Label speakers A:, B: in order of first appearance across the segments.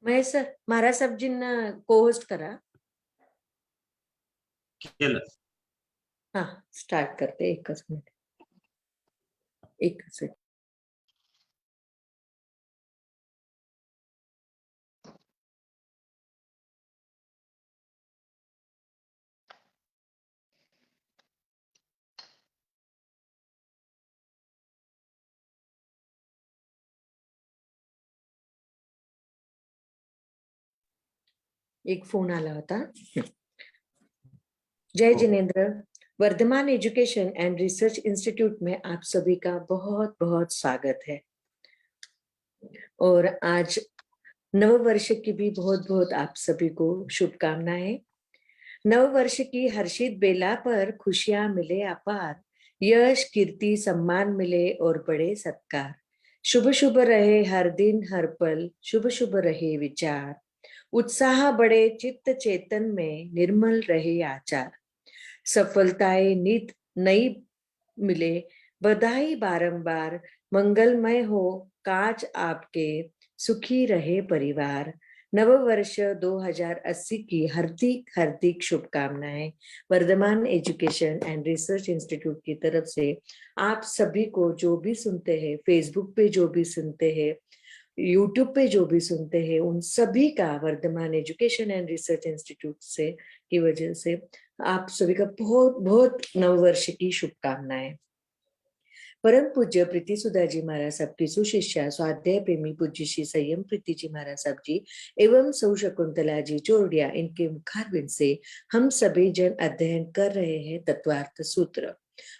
A: Mahesh sir, महाराज साहेबजींना co-host करा.
B: केलं.
A: हा, स्टार्ट करते. एकच मिनिट. एकच मिनिट. एक फोन आला होता. जय जिनेन्द्र. Vardhman education and research institute में आप सभी का बहुत बहुत स्वागत है. और आज नव वर्ष की भी बहुत बहुत आप सभी को शुभकामनाएं. नव वर्ष की हर्षित बेला पर खुशियां मिले अपार, यश कीर्ति सम्मान मिले और बड़े सत्कार. शुभ शुभ रहे हर दिन हर पल, शुभ शुभ रहे विचार. उत्साह बढ़े चित्त चेतन में, निर्मल रहे आचार. सफलताएं नित नई मिले, बधाई बारंबार. मंगलमय हो काज आपके, सुखी रहे परिवार. नव वर्ष 2080 की हार्दिक हार्दिक शुभकामनाएं. Vardhman education and research institute की तरफ से आप सभी को, जो भी सुनते हैं, फेसबुक पे जो भी सुनते हैं, यूट्यूब पे जो भी सुनते हैं, उन सभी का Vardhman education and research institute से की वजह से आप सभी का बहुत बहुत नववर्ष की शुभकामनाएं. परम पूज्य प्रीति सुधा जी महाराज साहब की सुशिष्या स्वाध्याय प्रेमी पूज्य श्री संयम प्रीति जी महाराज साहब जी एवं सौ शकुंतला जी चोरडिया, इनके मुखारविंद से हम सभी जन अध्ययन कर रहे हैं तत्वार्थ सूत्र.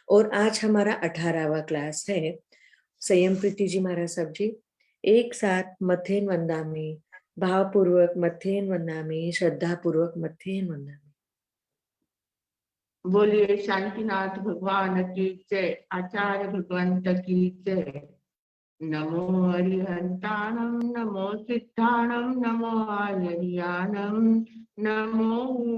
A: और आज हमारा 18वां क्लास है. संयम प्रीति जी महाराज साहब जी, एक साथ मथेन वंदामी, भावपूर्वक मथेन वंदामी, श्रद्धा पूर्वक मथेन वंदामी.
C: बोलिए शांतिनाथ भगवान की जय. आचार्य भगवंत की जय. नमो हरिहंताणं, नमो सिद्धाणं, नमो आर्याणं, नमो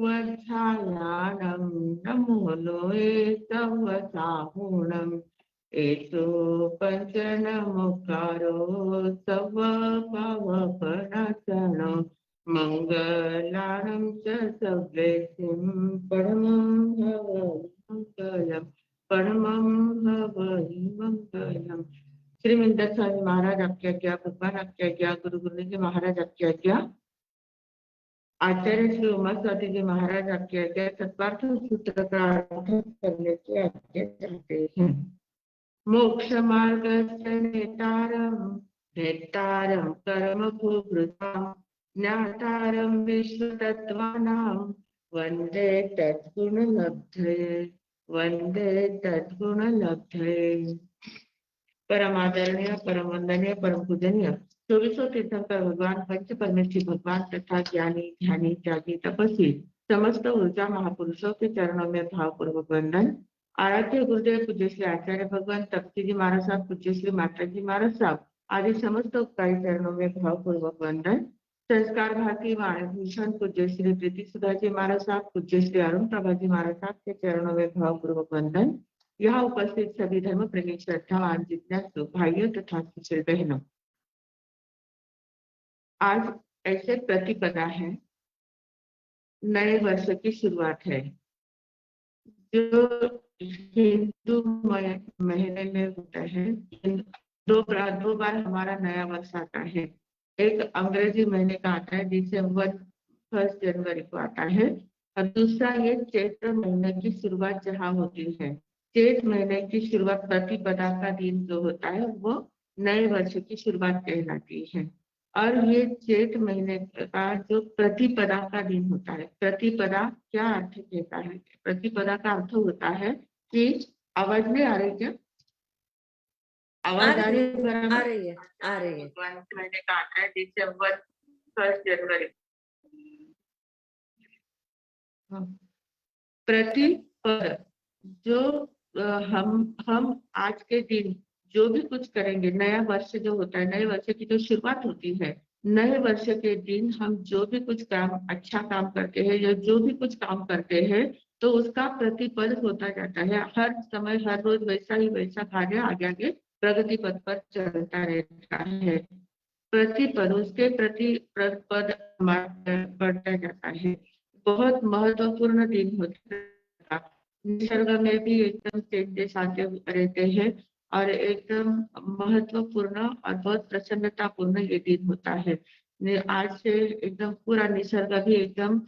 C: वज्रायाणं, नमो लोये तव साहुणम्. एतो पंचनमुकारो तव पावपनाशनो, मंगलानं च सर्वेसिं परमं भवमंगलम्, परमं भवमंगलम्. श्री मिंदर स्वामी महाराज आपकी आज्ञा, भगवान आपकी आज्ञा, गुरु गोविंद जी महाराज आपकी आज्ञा, आचार्य श्री उमा स्वाति जी महाराज आपकी आज्ञा, तत्वार्थ सूत्र का अर्थ करने की आज्ञा चाहते हैं. मोक्ष मार्ग नेतारम नेतारम कर्म भूभृताम, ज्ञातारम विश्व तत्वानां, वंदे तद्गुण लब्धये, वंदे तद्गुण लब्धये. परम आदरणीय, परम वंदनीय, परम पूजनीय 24 तीर्थंकर भगवान, पंच परमेश्वरी भगवान तथा ज्ञानी ध्यानी त्यागी तपस्वी समस्त ऊर्जा महापुरुषों के चरणों में भावपूर्वक वंदन. आराध्य गुरुदेव पूज्य श्री आचार्य भगवान तपसी जी महाराज साहब, पूज्य श्री माता जी महाराज साहब आदि समस्त उपकारी चरणों में भावपूर्वक वंदन. संस्कार भारती वाणीभूषण पूज्य श्री प्रीति सुधा जी महाराज साहब, पूज्य श्री अरुण प्रभा जी महाराज साहब के चरणों में भावपूर्वक वंदन. यहाँ उपस्थित सभी धर्म प्रेमी श्रद्धावान जिज्ञासु भाइयों तथा सुशील बहनों, आज ऐसे प्रतिपदा है, नए वर्ष की शुरुआत है, जो हिंदू महीने में होता है. दो बार हमारा नया वर्ष आता है. एक अंग्रेजी महीने का आता है दिसंबर 1 जनवरी को आता है, और दूसरा ये चैत्र महीने की शुरुआत जहाँ होती है. चैत महीने की शुरुआत प्रतिपदा का दिन जो होता है वो नए वर्ष की शुरुआत कहलाती है. और ये चैत महीने का जो प्रतिपदा का दिन होता है, प्रतिपदा क्या अर्थ कहता है? प्रतिपदा का अर्थ होता है कि आवाज नहीं आ रही क्या? आवाज आ रही है?
A: आ रही है, आ रही है.
C: महीने का आता है दिसंबर 1 जनवरी. प्रतिपद जो हम आज के दिन जो भी कुछ करेंगे, नया वर्ष जो होता है, नए वर्ष की जो शुरुआत होती है, नए वर्ष के दिन हम जो भी कुछ काम, अच्छा काम करते हैं या जो भी कुछ काम करते हैं, तो उसका प्रतिपद होता जाता है. हर समय हर रोज वैसा ही वैसा कार्य आगे आगे प्रगति पथ पर चलता रहता है. प्रतिपद उसके प्रति पद बढ़ता जाता है। बहुत महत्वपूर्ण दिन होता है। निसर्ग में भी एकदम चेंजेस आते रहते हैं और एकदम महत्वपूर्ण और बहुत प्रसन्नतापूर्ण ये दिन होता है। आज से एकदम पूरा निसर्ग भी एकदम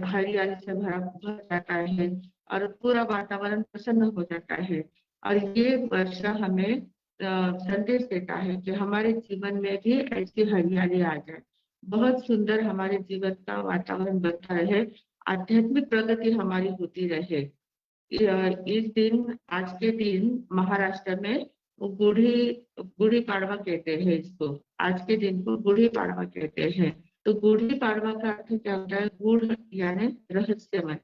C: हरियाली से भर जाता है और पूरा वातावरण प्रसन्न हो जाता है। और ये वर्षा हमें संदेश देता है कि हमारे जीवन में भी ऐसी हरियाली आ जाए, बहुत सुंदर हमारे जीवन का वातावरण बनता रहे, आध्यात्मिक प्रगति हमारी होती रहे। इस दिन, आज के दिन महाराष्ट्र में गुड़ी पाड़वा कहते हैं इसको। आज के दिन को गुड़ी पाड़वा कहते हैं। तो गुड़ी पाड़वा का अर्थ क्या होता है? गुड़ यानी रहस्यमय।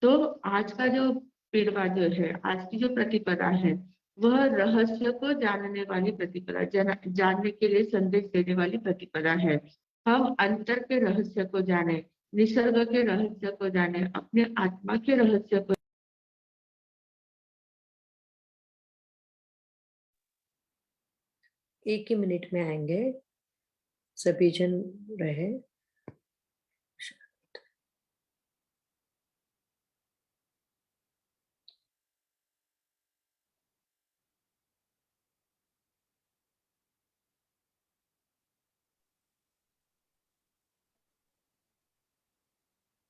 C: तो आज का जो पीड़वा जो है, आज की जो प्रतिपदा है, वह रहस्य को जानने वाली प्रतिपदा, जानने के लिए संदेश देने वाली प्रतिपदा है। हम अंतर के रहस्य को जाने, निसर्ग के रहस्य को जाने, अपने आत्मा के रहस्य को।
A: एक ही मिनट में आएंगे, सभी जन रहे।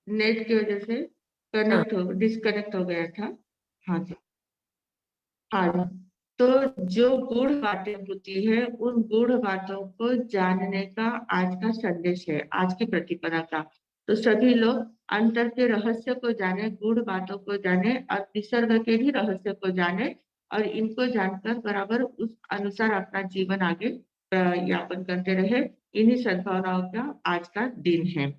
C: नेट की वजह से डिस्कनेक्ट हो गया था। हाँ जी, हाँ। तो जो गूढ़ बातें होती है, उन गूढ़ बातों को जानने का आज का संदेश है, आज की प्रतिपदा का। तो सभी लोग अंतर के रहस्य को जाने, गूढ़ बातों को जाने और निसर्ग के भी रहस्य को जाने और इनको जानकर बराबर उस अनुसार अपना जीवन आगे यापन करते रहे। इन्हीं सद्भावनाओं का आज का दिन है।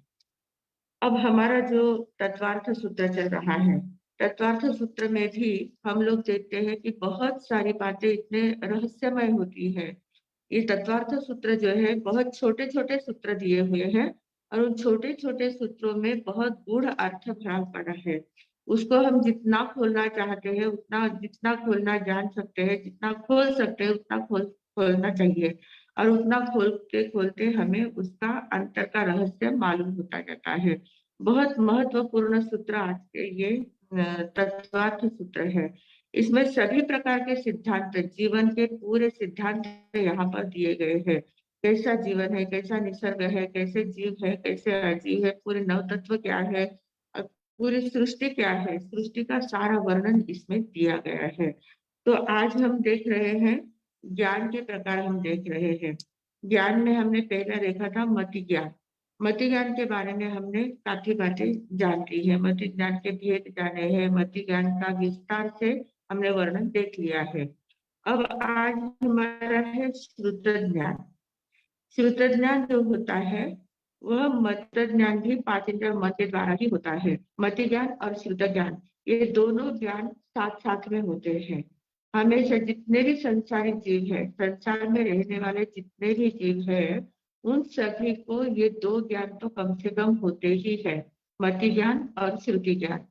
C: अब हमारा जो तत्वार्थ सूत्र चल रहा है, तत्वार्थ सूत्र में भी हम लोग देखते हैं कि बहुत सारी बातें इतने रहस्यमय होती है। ये तत्वार्थ सूत्र जो है, बहुत छोटे छोटे सूत्र दिए हुए हैं और उन छोटे छोटे सूत्रों में बहुत गूढ़ अर्थ भरा पड़ा है। उसको हम जितना खोलना चाहते हैं उतना, जितना खोलना जान सकते हैं, जितना खोल सकते हैं उतना खोलना चाहिए। और उतना खोलते खोलते हमें उसका अंतर का रहस्य मालूम होता जाता है। बहुत महत्वपूर्ण सूत्र आज के ये तत्वार्थ सूत्र है। इसमें सभी प्रकार के सिद्धांत, जीवन के पूरे सिद्धांत यहाँ पर दिए गए हैं। कैसा जीवन है, कैसा निसर्ग है, कैसे जीव है, कैसे अजीव है, पूरे नव तत्व क्या है और पूरी सृष्टि क्या है, सृष्टि का सारा वर्णन इसमें दिया गया है। तो आज हम देख रहे हैं, ज्ञान के प्रकार हम देख रहे हैं। ज्ञान में हमने पहले देखा था मति ज्ञान। मति ज्ञान के बारे में हमने काफी बातें जान ली है, मति ज्ञान के भेद जाने हैं, मति ज्ञान का विस्तार से हमने वर्णन देख लिया है। अब आज हमारा है श्रुत ज्ञान। श्रुत ज्ञान जो होता है वह मत ज्ञान भी 5 इंद्रिय मन के द्वारा ही होता है। मति ज्ञान और श्रुत ज्ञान, ये दोनों ज्ञान साथ साथ में होते हैं। हमेशा जितने भी संसारिक जीव है, संसार में रहने वाले जितने भी जीव है, उन सभी को ये 2 ज्ञान तो कम से कम होते ही है, मति ज्ञान और श्रुति ज्ञान।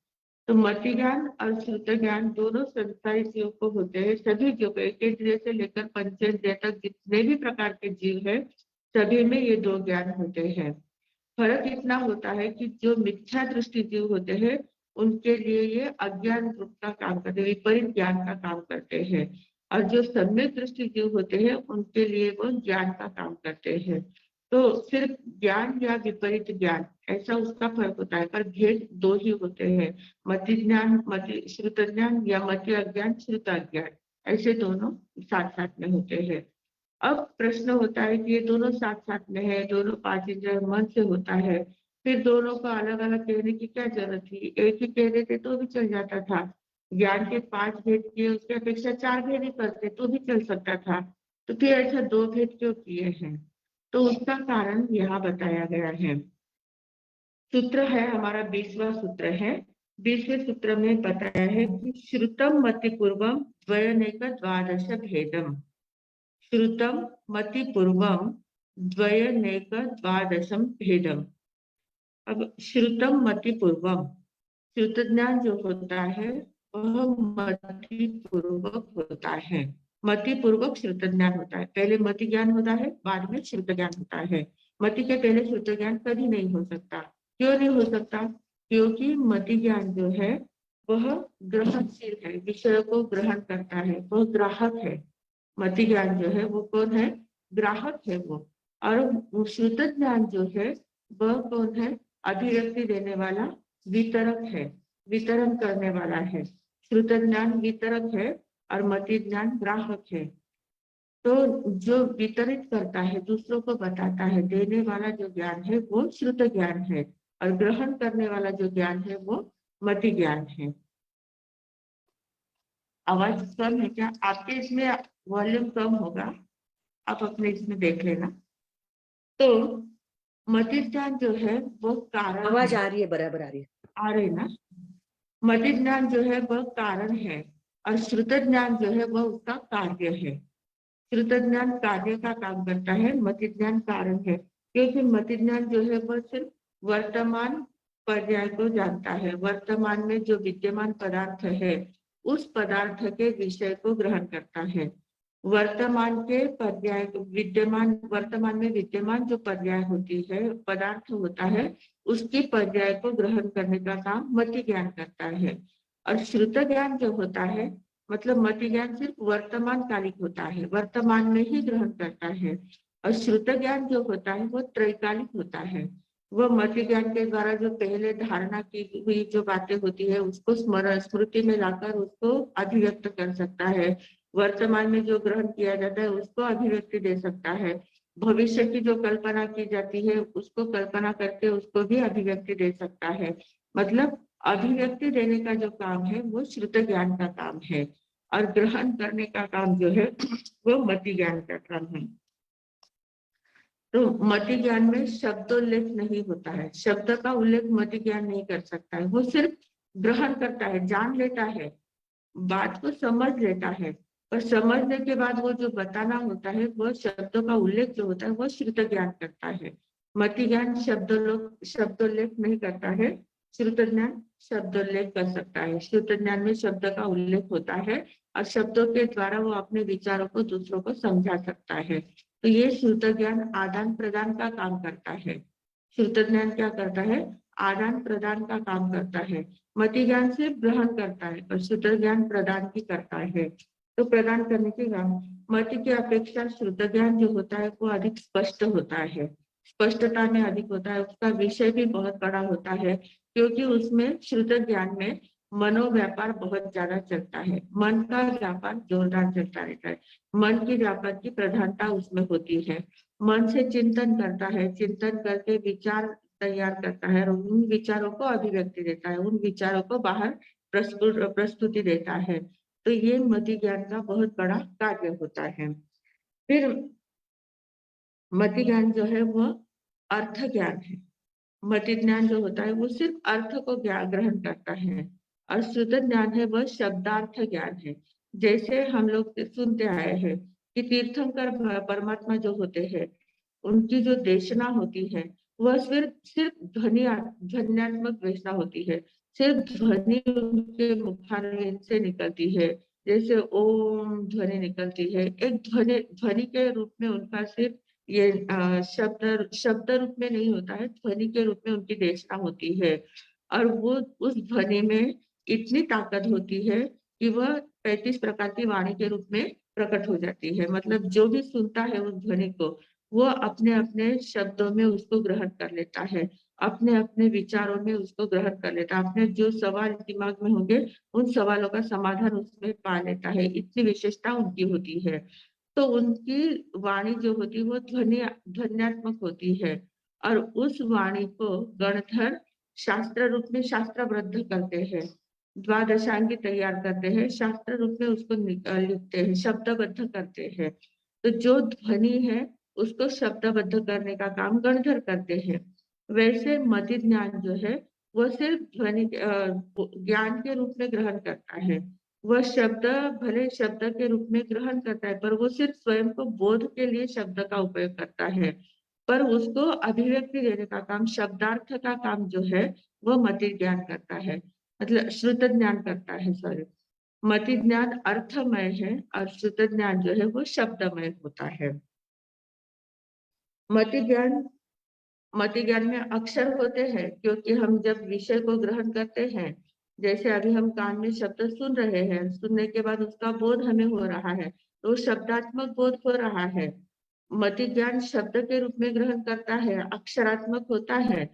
C: तो मति ज्ञान और श्रुत ज्ञान दोनों संसारिक जीव को होते हैं। सभी जीव को, एक इंद्रिय से लेकर पंचेंद्रिय तक जितने भी प्रकार के जीव है, सभी में ये 2 ज्ञान होते हैं। फर्क इतना होता है कि जो मिथ्या दृष्टि जीव होते हैं, उनके लिए ये अज्ञान रूप का काम करते हैं, विपरीत ज्ञान का काम करते हैं। और जो सम्यक दृष्टि जीव होते हैं, उनके लिए वो ज्ञान का काम करते हैं। तो सिर्फ ज्ञान या विपरीत ज्ञान, ऐसा उसका फर्क होता है, पर भेद 2 ही होते हैं, मति ज्ञान, मति श्रुत ज्ञान या मति अज्ञान, श्रुत अज्ञान, ऐसे दोनों साथ साथ में होते हैं। अब प्रश्न होता है कि ये दोनों साथ साथ में है, दोनों 5 इंद्रिय मन से होता है, फिर दोनों को अलग अलग कहने की क्या जरूरत थी? एक ही कह देते तो भी चल जाता था। ज्ञान के 5 भेद किए, उसके अपेक्षा 4 भेद ही करते तो भी चल सकता था। तो फिर ऐसा 2 भेद क्यों किए हैं? तो उसका कारण यहाँ बताया गया है। सूत्र है हमारा 20वां सूत्र है। 20वें सूत्र में बताया है कि श्रुतम मति पूर्वम द्वयनेक द्वादश भेदम। श्रुतम मति पूर्वम द्वयनेक द्वादशम भेदम। अब श्रुतम मति पूर्वम, श्रुत ज्ञान जो होता है वह मति पूर्वक होता है। मति पूर्वक श्रुत ज्ञान होता है। पहले मति ज्ञान होता है, बाद में श्रुत ज्ञान होता है। मति के पहले श्रुत ज्ञान कभी नहीं हो सकता। क्यों नहीं हो सकता? क्योंकि मति ज्ञान जो है वह ग्रहणशील है, विषय को ग्रहण करता है, वह ग्राहक है। मति ज्ञान जो है वो कौन है? ग्राहक है वो। और श्रुत ज्ञान जो है वह कौन है? अभिव्यक्ति देने वाला वितरक है, वितरण करने वाला है। श्रुत ज्ञान वितरक है और मति ज्ञान ग्राहक है। तो जो वितरित करता है, दूसरों को बताता है, देने वाला जो ज्ञान है वो श्रुत ज्ञान है, और ग्रहण करने वाला जो ज्ञान है वो मति ज्ञान है। आवाज कम है क्या? आपके इसमें वॉल्यूम कम होगा, आप अपने इसमें देख लेना। तो मति ज्ञान जो है वो कारण
A: आवाज
C: है।
A: आ रही है, बराबर आ रही है।
C: आ रही ना? मति ज्ञान जो है वह कारण है और श्रुत ज्ञान जो है वह उसका कार्य है। श्रुत ज्ञान कार्य का काम करता है, मति ज्ञान कारण है। क्योंकि मति ज्ञान जो है वह सिर्फ वर्तमान पर्याय को जानता है, वर्तमान में जो विद्यमान पदार्थ है उस पदार्थ के विषय को ग्रहण करता है। वर्तमान के पर्याय विद्यमान, वर्तमान में विद्यमान जो पर्याय होती है, पदार्थ होता है, उसकी पर्याय को ग्रहण करने का काम मति ज्ञान करता है। और श्रुत ज्ञान जो होता है, मतलब मति ज्ञान सिर्फ वर्तमान कालिक होता है, वर्तमान में ही ग्रहण करता है। और श्रुत ज्ञान जो होता है वो त्रैकालिक होता है। वह मति ज्ञान के द्वारा जो पहले धारणा की हुई जो बातें होती है उसको स्मरण स्मृति में लाकर उसको अभिव्यक्त कर सकता है। वर्तमान में जो ग्रहण किया जाता है उसको अभिव्यक्ति दे सकता है। भविष्य की जो कल्पना की जाती है उसको कल्पना करके उसको भी अभिव्यक्ति दे सकता है। मतलब अभिव्यक्ति देने का जो काम है वो श्रुत ज्ञान का काम है, और ग्रहण करने का काम जो है वो मति ज्ञान का काम है। तो मति ज्ञान में शब्दोल्लेख नहीं होता है, शब्द का उल्लेख मति ज्ञान नहीं कर सकता है। वो सिर्फ ग्रहण करता है, जान लेता है, बात को समझ लेता है, पर समझने के बाद वो जो बताना होता है वह शब्दों का उल्लेख जो होता है वो श्रुत ज्ञान करता है। मति ज्ञान शब्दोल्लेख नहीं करता है, श्रुत ज्ञान शब्दोल्लेख कर सकता है। श्रुत ज्ञान में शब्द का उल्लेख होता है और शब्दों के द्वारा वो अपने विचारों को दूसरों को समझा सकता है। तो ये श्रुत ज्ञान आदान प्रदान का काम करता है। श्रुत ज्ञान क्या करता है? आदान प्रदान का काम करता है। मति ज्ञान सिर्फ ग्रहण करता है और श्रुत ज्ञान प्रदान भी करता है। तो प्रदान करने के काम, मति की अपेक्षा श्रुत ज्ञान जो होता है वो अधिक स्पष्ट होता है, स्पष्टता में अधिक होता है। उसका विषय भी बहुत बड़ा होता है, क्योंकि उसमें श्रुत ज्ञान में मनोव्यापार बहुत ज्यादा चलता है, मन का व्यापार जोरदार चलता रहता है। मन की व्यापार की प्रधानता उसमें होती है। मन से चिंतन करता है, चिंतन करके विचार तैयार करता है और उन विचारों को अभिव्यक्ति देता है, उन विचारों को बाहर प्रस्तुति देता है। तो ये मति ज्ञान का बहुत बड़ा कार्य होता है। फिर मति ज्ञान जो है वह अर्थ ज्ञान है। मति ज्ञान जो होता है वो सिर्फ अर्थ को ग्रहण करता है, और श्रुत ज्ञान है वह शब्दार्थ ज्ञान है। जैसे हम लोग सुनते आए हैं कि तीर्थंकर परमात्मा जो होते हैं उनकी जो देशना होती है वह सिर्फ सिर्फ ध्वन्यात्मक देशना होती है, सिर्फ ध्वनि उनके मुखारविंद से निकलती है। जैसे ओम ध्वनि निकलती है, एक ध्वनि ध्वनि के रूप में उनका सिर्फ ये शब्द शब्द रूप में नहीं होता है, ध्वनि के रूप में उनकी देशना होती है। और वो उस ध्वनि में इतनी ताकत होती है कि वह 35 प्रकार की वाणी के रूप में प्रकट हो जाती है। मतलब जो भी सुनता है उस ध्वनि को वो अपने अपने शब्दों में उसको ग्रहण कर लेता है, अपने अपने विचारों में उसको ग्रहण कर लेता है, अपने जो सवाल दिमाग में होंगे उन सवालों का समाधान उसमें पा लेता है। इतनी विशेषता उनकी होती है। तो उनकी वाणी जो होती है वो ध्वन्यात्मक होती है, और उस वाणी को गणधर शास्त्र रूप में शास्त्रबद्ध करते हैं, द्वादशांगी तैयार करते हैं, शास्त्र रूप में उसको लिखते हैं, शब्दबद्ध करते हैं। तो जो ध्वनि है उसको शब्दबद्ध करने का काम गणधर करते हैं। वैसे मति ज्ञान जो है वो सिर्फ ध्वनि ज्ञान के रूप में ग्रहण करता है। वह शब्द भले शब्द के रूप में ग्रहण करता है, पर वो सिर्फ स्वयं को बोध के लिए शब्द का उपयोग करता है, पर उसको अभिव्यक्ति देने का काम, शब्दार्थ का काम जो है वह मति ज्ञान करता है, मतलब श्रुत ज्ञान करता है, सॉरी। मति ज्ञान अर्थमय है और श्रुत ज्ञान जो है वो शब्दमय होता है। मति ज्ञान में अक्षर होते हैं, क्योंकि हम जब विषय को ग्रहण करते हैं, जैसे अभी हम कान में शब्द सुन रहे हैं, सुनने के बाद उसका बोध हमें हो रहा है, तो शब्दात्मक बोध हो रहा है। मति ज्ञान शब्द के रूप में ग्रहण करता है, अक्षरात्मक होता है,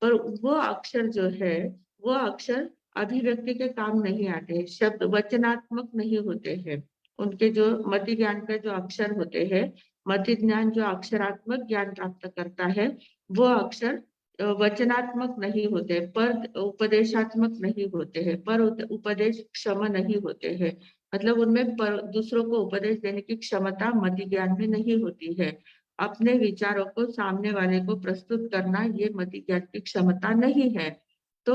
C: पर वो अक्षर जो है वो अक्षर अभिव्यक्ति के काम नहीं आते हैं, शब्द वचनात्मक नहीं होते हैं। उनके जो मति ज्ञान का जो अक्षर होते हैं, मति ज्ञान जो अक्षरात्मक ज्ञान प्राप्त करता है, वो अक्षर वचनात्मक नहीं होते, पर उपदेशात्मक नहीं होते हैं, पर उपदेश क्षम नहीं होते हैं। मतलब उनमें पर दूसरों को उपदेश देने की क्षमता मति ज्ञान में नहीं होती है। अपने विचारों को सामने वाले को प्रस्तुत करना ये मति ज्ञान की क्षमता नहीं है। तो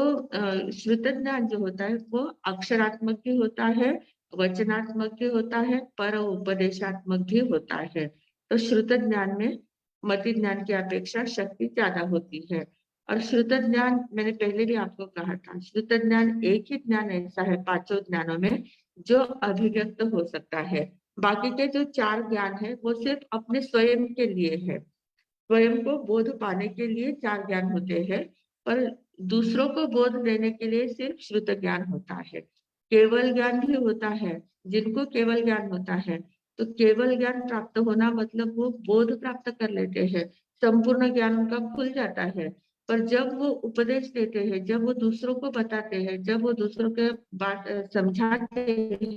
C: श्रुत ज्ञान जो होता है वो अक्षरात्मक भी होता है, वचनात्मक भी होता है, पर उपदेशात्मक भी होता है। तो श्रुत ज्ञान में मति ज्ञान की अपेक्षा शक्ति ज्यादा होती है। और श्रुत ज्ञान मैंने पहले भी आपको कहा था, श्रुत ज्ञान एक ही ज्ञान ऐसा है पांचों ज्ञानों में जो अभिव्यक्त हो सकता है। बाकी के जो चार ज्ञान है वो सिर्फ अपने स्वयं के लिए है, स्वयं को बोध पाने के लिए चार ज्ञान होते हैं, पर दूसरों को बोध देने के लिए सिर्फ श्रुत ज्ञान होता है। केवल ज्ञान भी होता है, जिनको केवल ज्ञान होता है, तो केवल ज्ञान प्राप्त होना मतलब वो बोध प्राप्त कर लेते हैं, संपूर्ण ज्ञान उनका खुल जाता है। पर जब वो उपदेश देते हैं, जब वो दूसरों को बताते हैं, जब वो दूसरों के बात समझाते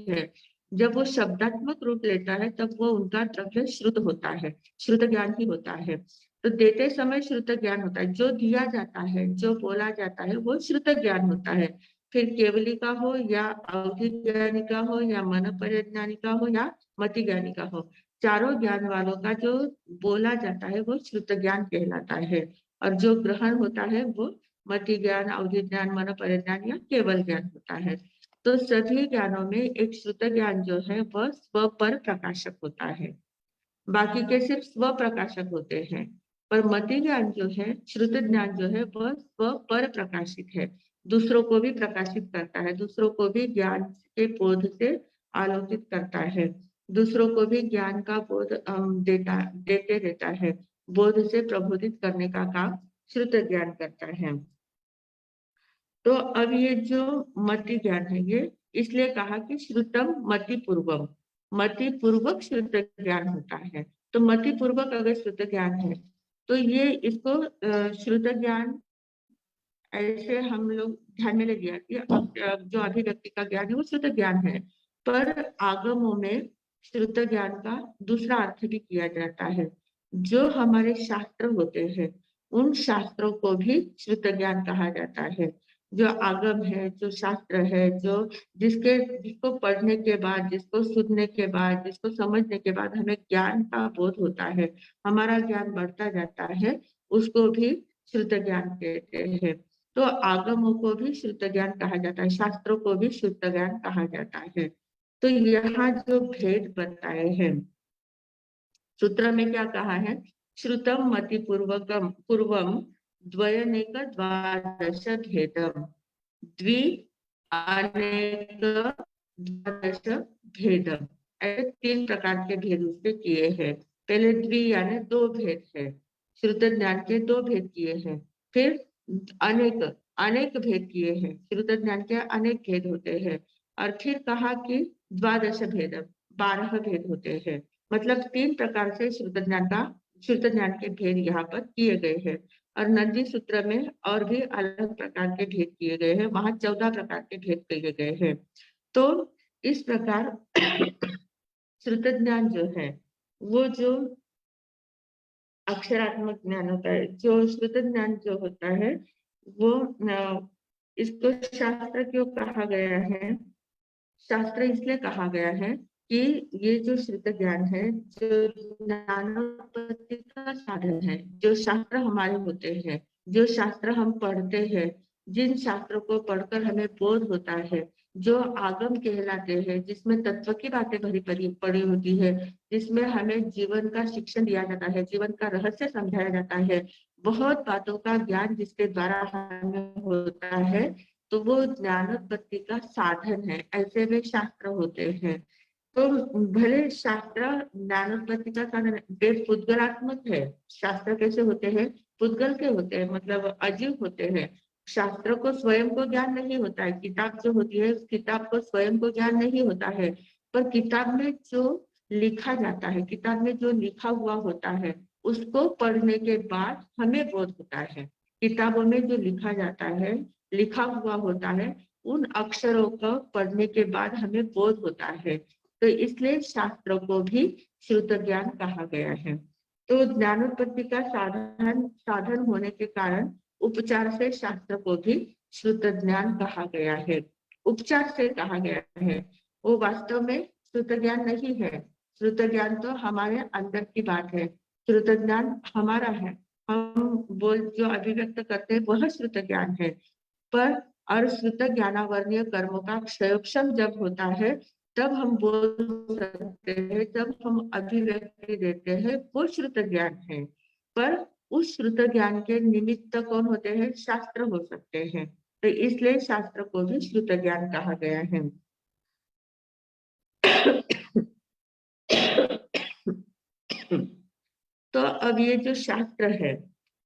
C: हैं, जब वो शब्दात्मक रूप लेता है, तब वो उनका द्रव्य श्रुत होता है, श्रुत ज्ञान ही होता है। तो देते समय श्रुत ज्ञान होता है, जो दिया जाता है, जो बोला जाता है वो श्रुत ज्ञान होता है। फिर केवली का हो या अवधि का हो या मन परिज्ञानी का हो या मति ज्ञानी का हो, चारों ज्ञान वालों का जो बोला जाता है वो श्रुत ज्ञान कहलाता है। और जो ग्रहण होता है वो मति ज्ञान, अवधि ज्ञान, मन परिज्ञान या केवल ज्ञान होता है। तो सभी ज्ञानों में एक श्रुत ज्ञान जो है वह स्व पर प्रकाशक होता है, बाकी के सिर्फ स्व प्रकाशक होते हैं। पर मति ज्ञान जो है, श्रुत ज्ञान जो है वह स्व पर प्रकाशित है, दूसरों को भी प्रकाशित करता है, दूसरों को भी ज्ञान के बोध से आलोकित करता है, दूसरों को भी ज्ञान का बोध देते रहता है, बोध से प्रबोधित करने का काम श्रुत ज्ञान करता है। तो अब ये जो मति ज्ञान है, ये इसलिए कहा कि श्रुतम मति पूर्वम, मति पूर्वक श्रुत ज्ञान होता है। तो मति पूर्वक अगर श्रुत ज्ञान है तो ये इसको श्रुत ज्ञान ऐसे हम लोग ध्यान में ले लिया कि जो अभिव्यक्ति का ज्ञान है वो श्रुत ज्ञान है, पर आगमों में श्रुत ज्ञान का दूसरा अर्थ भी किया जाता है। जो हमारे शास्त्र होते हैं उन शास्त्रों को भी श्रुत ज्ञान कहा जाता है। जो आगम है, जो शास्त्र है, जो जिसको पढ़ने के बाद, जिसको सुनने के बाद, जिसको समझने के बाद हमें ज्ञान का बोध होता है, हमारा ज्ञान बढ़ता जाता है, उसको भी श्रुत ज्ञान कहते हैं। तो आगमों को भी श्रुत ज्ञान कहा जाता है, शास्त्रों को भी श्रुत ज्ञान कहा जाता है। तो यहाँ जो भेद बताए हैं सूत्र में, क्या कहा है, श्रुतम मति पूर्वकम पूर्वम द्वयनेक द्वादश भेदम, द्वि अनेक द्वादश भेदम, ऐसे तीन प्रकार के भेद उसके किए हैं। पहले द्वि यानी दो भेद है, श्रुत ज्ञान के दो भेद किए हैं। फिर अनेक अनेक भेद किए हैं, श्रुत ज्ञान के अनेक भेद होते हैं। और फिर कहा कि द्वादश भेदम, 12 भेद होते हैं। मतलब तीन प्रकार से श्रुत ज्ञान के भेद यहाँ पर किए गए हैं। और नंदी सूत्र में और भी अलग प्रकार के भेद किए गए हैं, वहां 14 प्रकार के भेद किए गए हैं। तो इस प्रकार श्रुत ज्ञान जो है वो जो अक्षरात्मक ज्ञान होता है, जो श्रुत ज्ञान जो होता है वो इसको शास्त्र क्यों कहा गया है, शास्त्र इसलिए कहा गया है कि ये जो श्रुत ज्ञान है, जो ज्ञानोत्पत्ति का साधन है, जो शास्त्र हमारे होते हैं, जो शास्त्र हम पढ़ते हैं, जिन शास्त्रों को पढ़कर हमें बोध होता है, जो आगम कहलाते हैं, जिसमें तत्व की बातें भरी पड़ी होती है, जिसमें हमें जीवन का शिक्षण दिया जाता है, जीवन का रहस्य समझाया जाता है, बहुत बातों का ज्ञान जिसके द्वारा हमें होता है, तो वो ज्ञानोत्पत्ति का साधन है, ऐसे वे शास्त्र होते हैं। तो भले शास्त्र ज्ञानोत्पत्ति का साधन है, वे पुद्गलात्मक है। शास्त्र कैसे होते हैं? पुद्गल के होते हैं, मतलब अजीव होते हैं। शास्त्र को स्वयं को ज्ञान नहीं होता है। किताब जो होती है, उस किताब को स्वयं को ज्ञान नहीं होता है, पर किताब में जो लिखा जाता है, किताब में जो लिखा हुआ होता है, उसको पढ़ने के बाद हमें बोध होता है। किताबों में जो लिखा जाता है, लिखा हुआ होता है, उन अक्षरों को पढ़ने के बाद हमें बोध होता है। तो इसलिए शास्त्रों को भी श्रुत ज्ञान कहा गया है। तो ज्ञानोत्पत्ति का साधन साधन होने के कारण उपचार से शास्त्र को भी श्रुत ज्ञान कहा गया है। उपचार से कहा गया है, वो वास्तव में श्रुत ज्ञान नहीं है। श्रुत ज्ञान तो हमारे अंदर की बात है, श्रुत ज्ञान हमारा है। हम बोल जो अभिव्यक्त करते हैं वह श्रुत ज्ञान है। पर अश्रुत ज्ञानावर्णीय कर्मों का क्षयोक्षम जब होता है, तब हम बोल सकते हैं, जब हम अभिव्यक्ति देते हैं, वो श्रुत ज्ञान है। पर उस श्रुत ज्ञान के निमित्त कौन होते हैं? शास्त्र हो सकते हैं। तो इसलिए शास्त्र को भी श्रुत ज्ञान कहा गया है। तो अब ये जो शास्त्र है,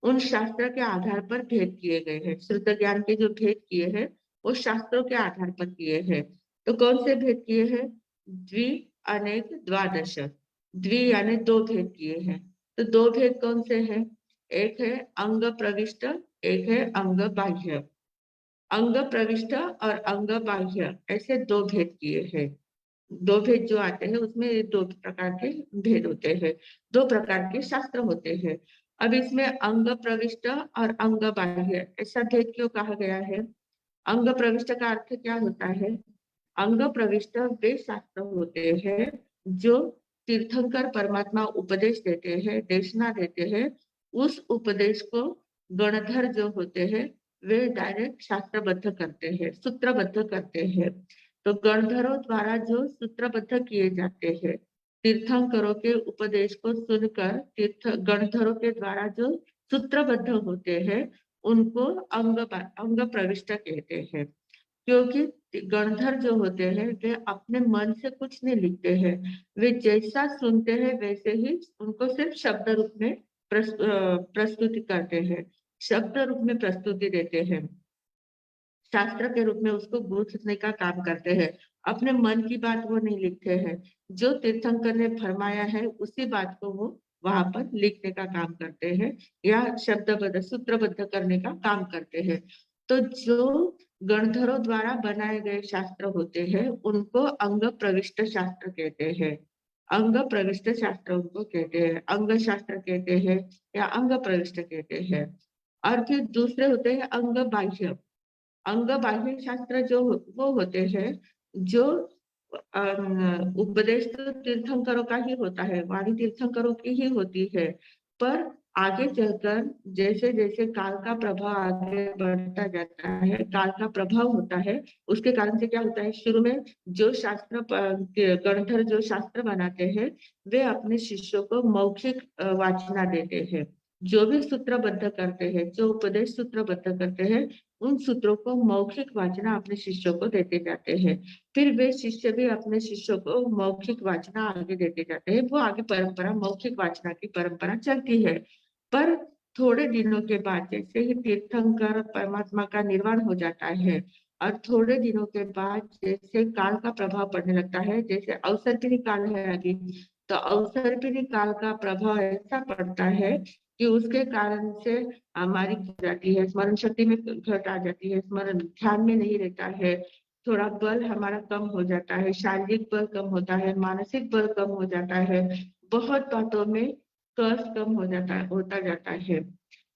C: उन शास्त्र के आधार पर भेद किए गए हैं। श्रुत ज्ञान के जो भेद किए हैं, वो शास्त्रों के आधार पर किए हैं। तो कौन से भेद किए हैं? द्वि, अनेक, द्वादश। द्वि यानी दो भेद किए हैं। तो दो भेद कौन से हैं? एक है अंग प्रविष्ट, एक है अंग बाह्य। अंग प्रविष्ट और अंग बाह्य, ऐसे दो भेद किए हैं। दो भेद जो आते हैं, उसमें दो प्रकार के भेद होते हैं, दो प्रकार के शास्त्र होते हैं। अब इसमें अंग प्रविष्ट और अंग बाह्य, ऐसा भेद क्यों कहा गया है? अंग प्रविष्ट का अर्थ क्या होता है? अंग प्रविष्ट वे शास्त्र होते हैं जो तीर्थंकर परमात्मा उपदेश देते हैं, देशना देते हैं। उस उपदेश को गणधर जो होते हैं, वे डायरेक्ट शास्त्रबद्ध करते हैं, सूत्रबद्ध करते हैं। तो गणधरों द्वारा जो सूत्रबद्ध किए जाते हैं, तीर्थंकरों के उपदेश को सुनकर तीर्थ गणधरों के द्वारा जो सूत्रबद्ध होते हैं, उनको अंग प्रविष्ट कहते हैं। क्योंकि गणधर जो होते हैं, वे अपने मन से कुछ नहीं लिखते हैं। वे जैसा सुनते हैं वैसे ही उनको सिर्फ शब्द रूप में प्रस्तुति करते हैं, शब्द रूप में प्रस्तुति देते हैं, शास्त्र के रूप में उसको गूंथने का काम करते हैं। अपने मन की बात वो नहीं लिखते हैं। जो तीर्थंकर ने फरमाया है, उसी बात को वो वहां पर लिखने का काम करते हैं, या शब्दबद्ध सूत्रबद्ध करने का काम करते हैं। तो जो गणधरों द्वारा बनाए गए शास्त्र होते हैं, उनको अंग प्रविष्ट शास्त्र कहते हैं। अंग प्रविष्ट शास्त्र उनको कहते हैं, अंग शास्त्र कहते हैं या अंग प्रविष्ट कहते हैं। और फिर दूसरे होते हैं अंग बाह्य। अंग बाह्य शास्त्र जो वो होते हैं, जो उपदेश तो तीर्थंकरों का ही होता है, वाणी तीर्थंकरों की ही होती है। पर आगे चलकर जैसे जैसे काल का प्रभाव आगे बढ़ता जाता है, काल का प्रभाव होता है, उसके कारण से क्या होता है, शुरू में जो शास्त्र गणधर जो शास्त्र बनाते हैं, वे अपने शिष्यों को मौखिक वाचना देते हैं। जो भी सूत्रबद्ध करते हैं, जो उपदेश सूत्रबद्ध करते हैं, उन सूत्रों को मौखिक वाचना अपने शिष्यों को देते जाते हैं। फिर वे शिष्य भी अपने शिष्यों को मौखिक वाचना आगे देते जाते हैं। वो आगे परंपरा, मौखिक वाचना की परंपरा चलती है। पर थोड़े दिनों के बाद जैसे ही तीर्थंकर परमात्मा का निर्वाण हो जाता है, और थोड़े दिनों के बाद जैसे काल का प्रभाव पड़ने लगता है, जैसे अवसर्पिणी काल है अभी, तो अवसर्पिणी काल का प्रभाव ऐसा पड़ता है कि उसके कारण से हमारी जाती है, स्मरण शक्ति में घट आ जाती है, स्मरण ध्यान में नहीं रहता है, थोड़ा बल हमारा कम हो जाता है, शारीरिक बल कम होता है, मानसिक बल कम हो जाता है, बहुत बातों में कष्ट कम हो जाता है, होता जाता है।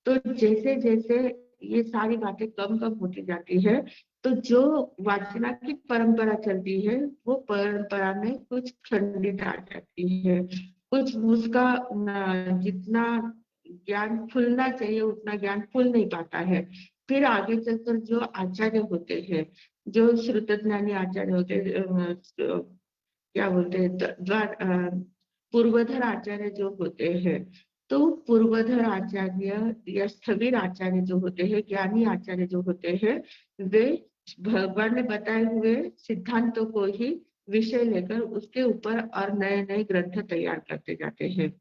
C: तो जैसे जैसे ये सारी बातें कम कम होती जाती है, तो जो वाचना की परंपरा चलती है, वो परंपरा में कुछ खंडित आ जाती है, कुछ उसका जितना ज्ञान फूलना चाहिए उतना ज्ञान फूल नहीं पाता है। फिर आगे चलकर जो आचार्य होते हैं, जो श्रुतज्ञानी आचार्य होते हैं, क्या बोलते हैं, पूर्वधर आचार्य जो होते हैं, तो पूर्वधर आचार्य या स्थविर आचार्य जो होते हैं, ज्ञानी आचार्य जो होते हैं, वे भगवान ने बताए हुए सिद्धांतों को ही विषय लेकर उसके ऊपर और नए नए ग्रंथ तैयार करते जाते हैं।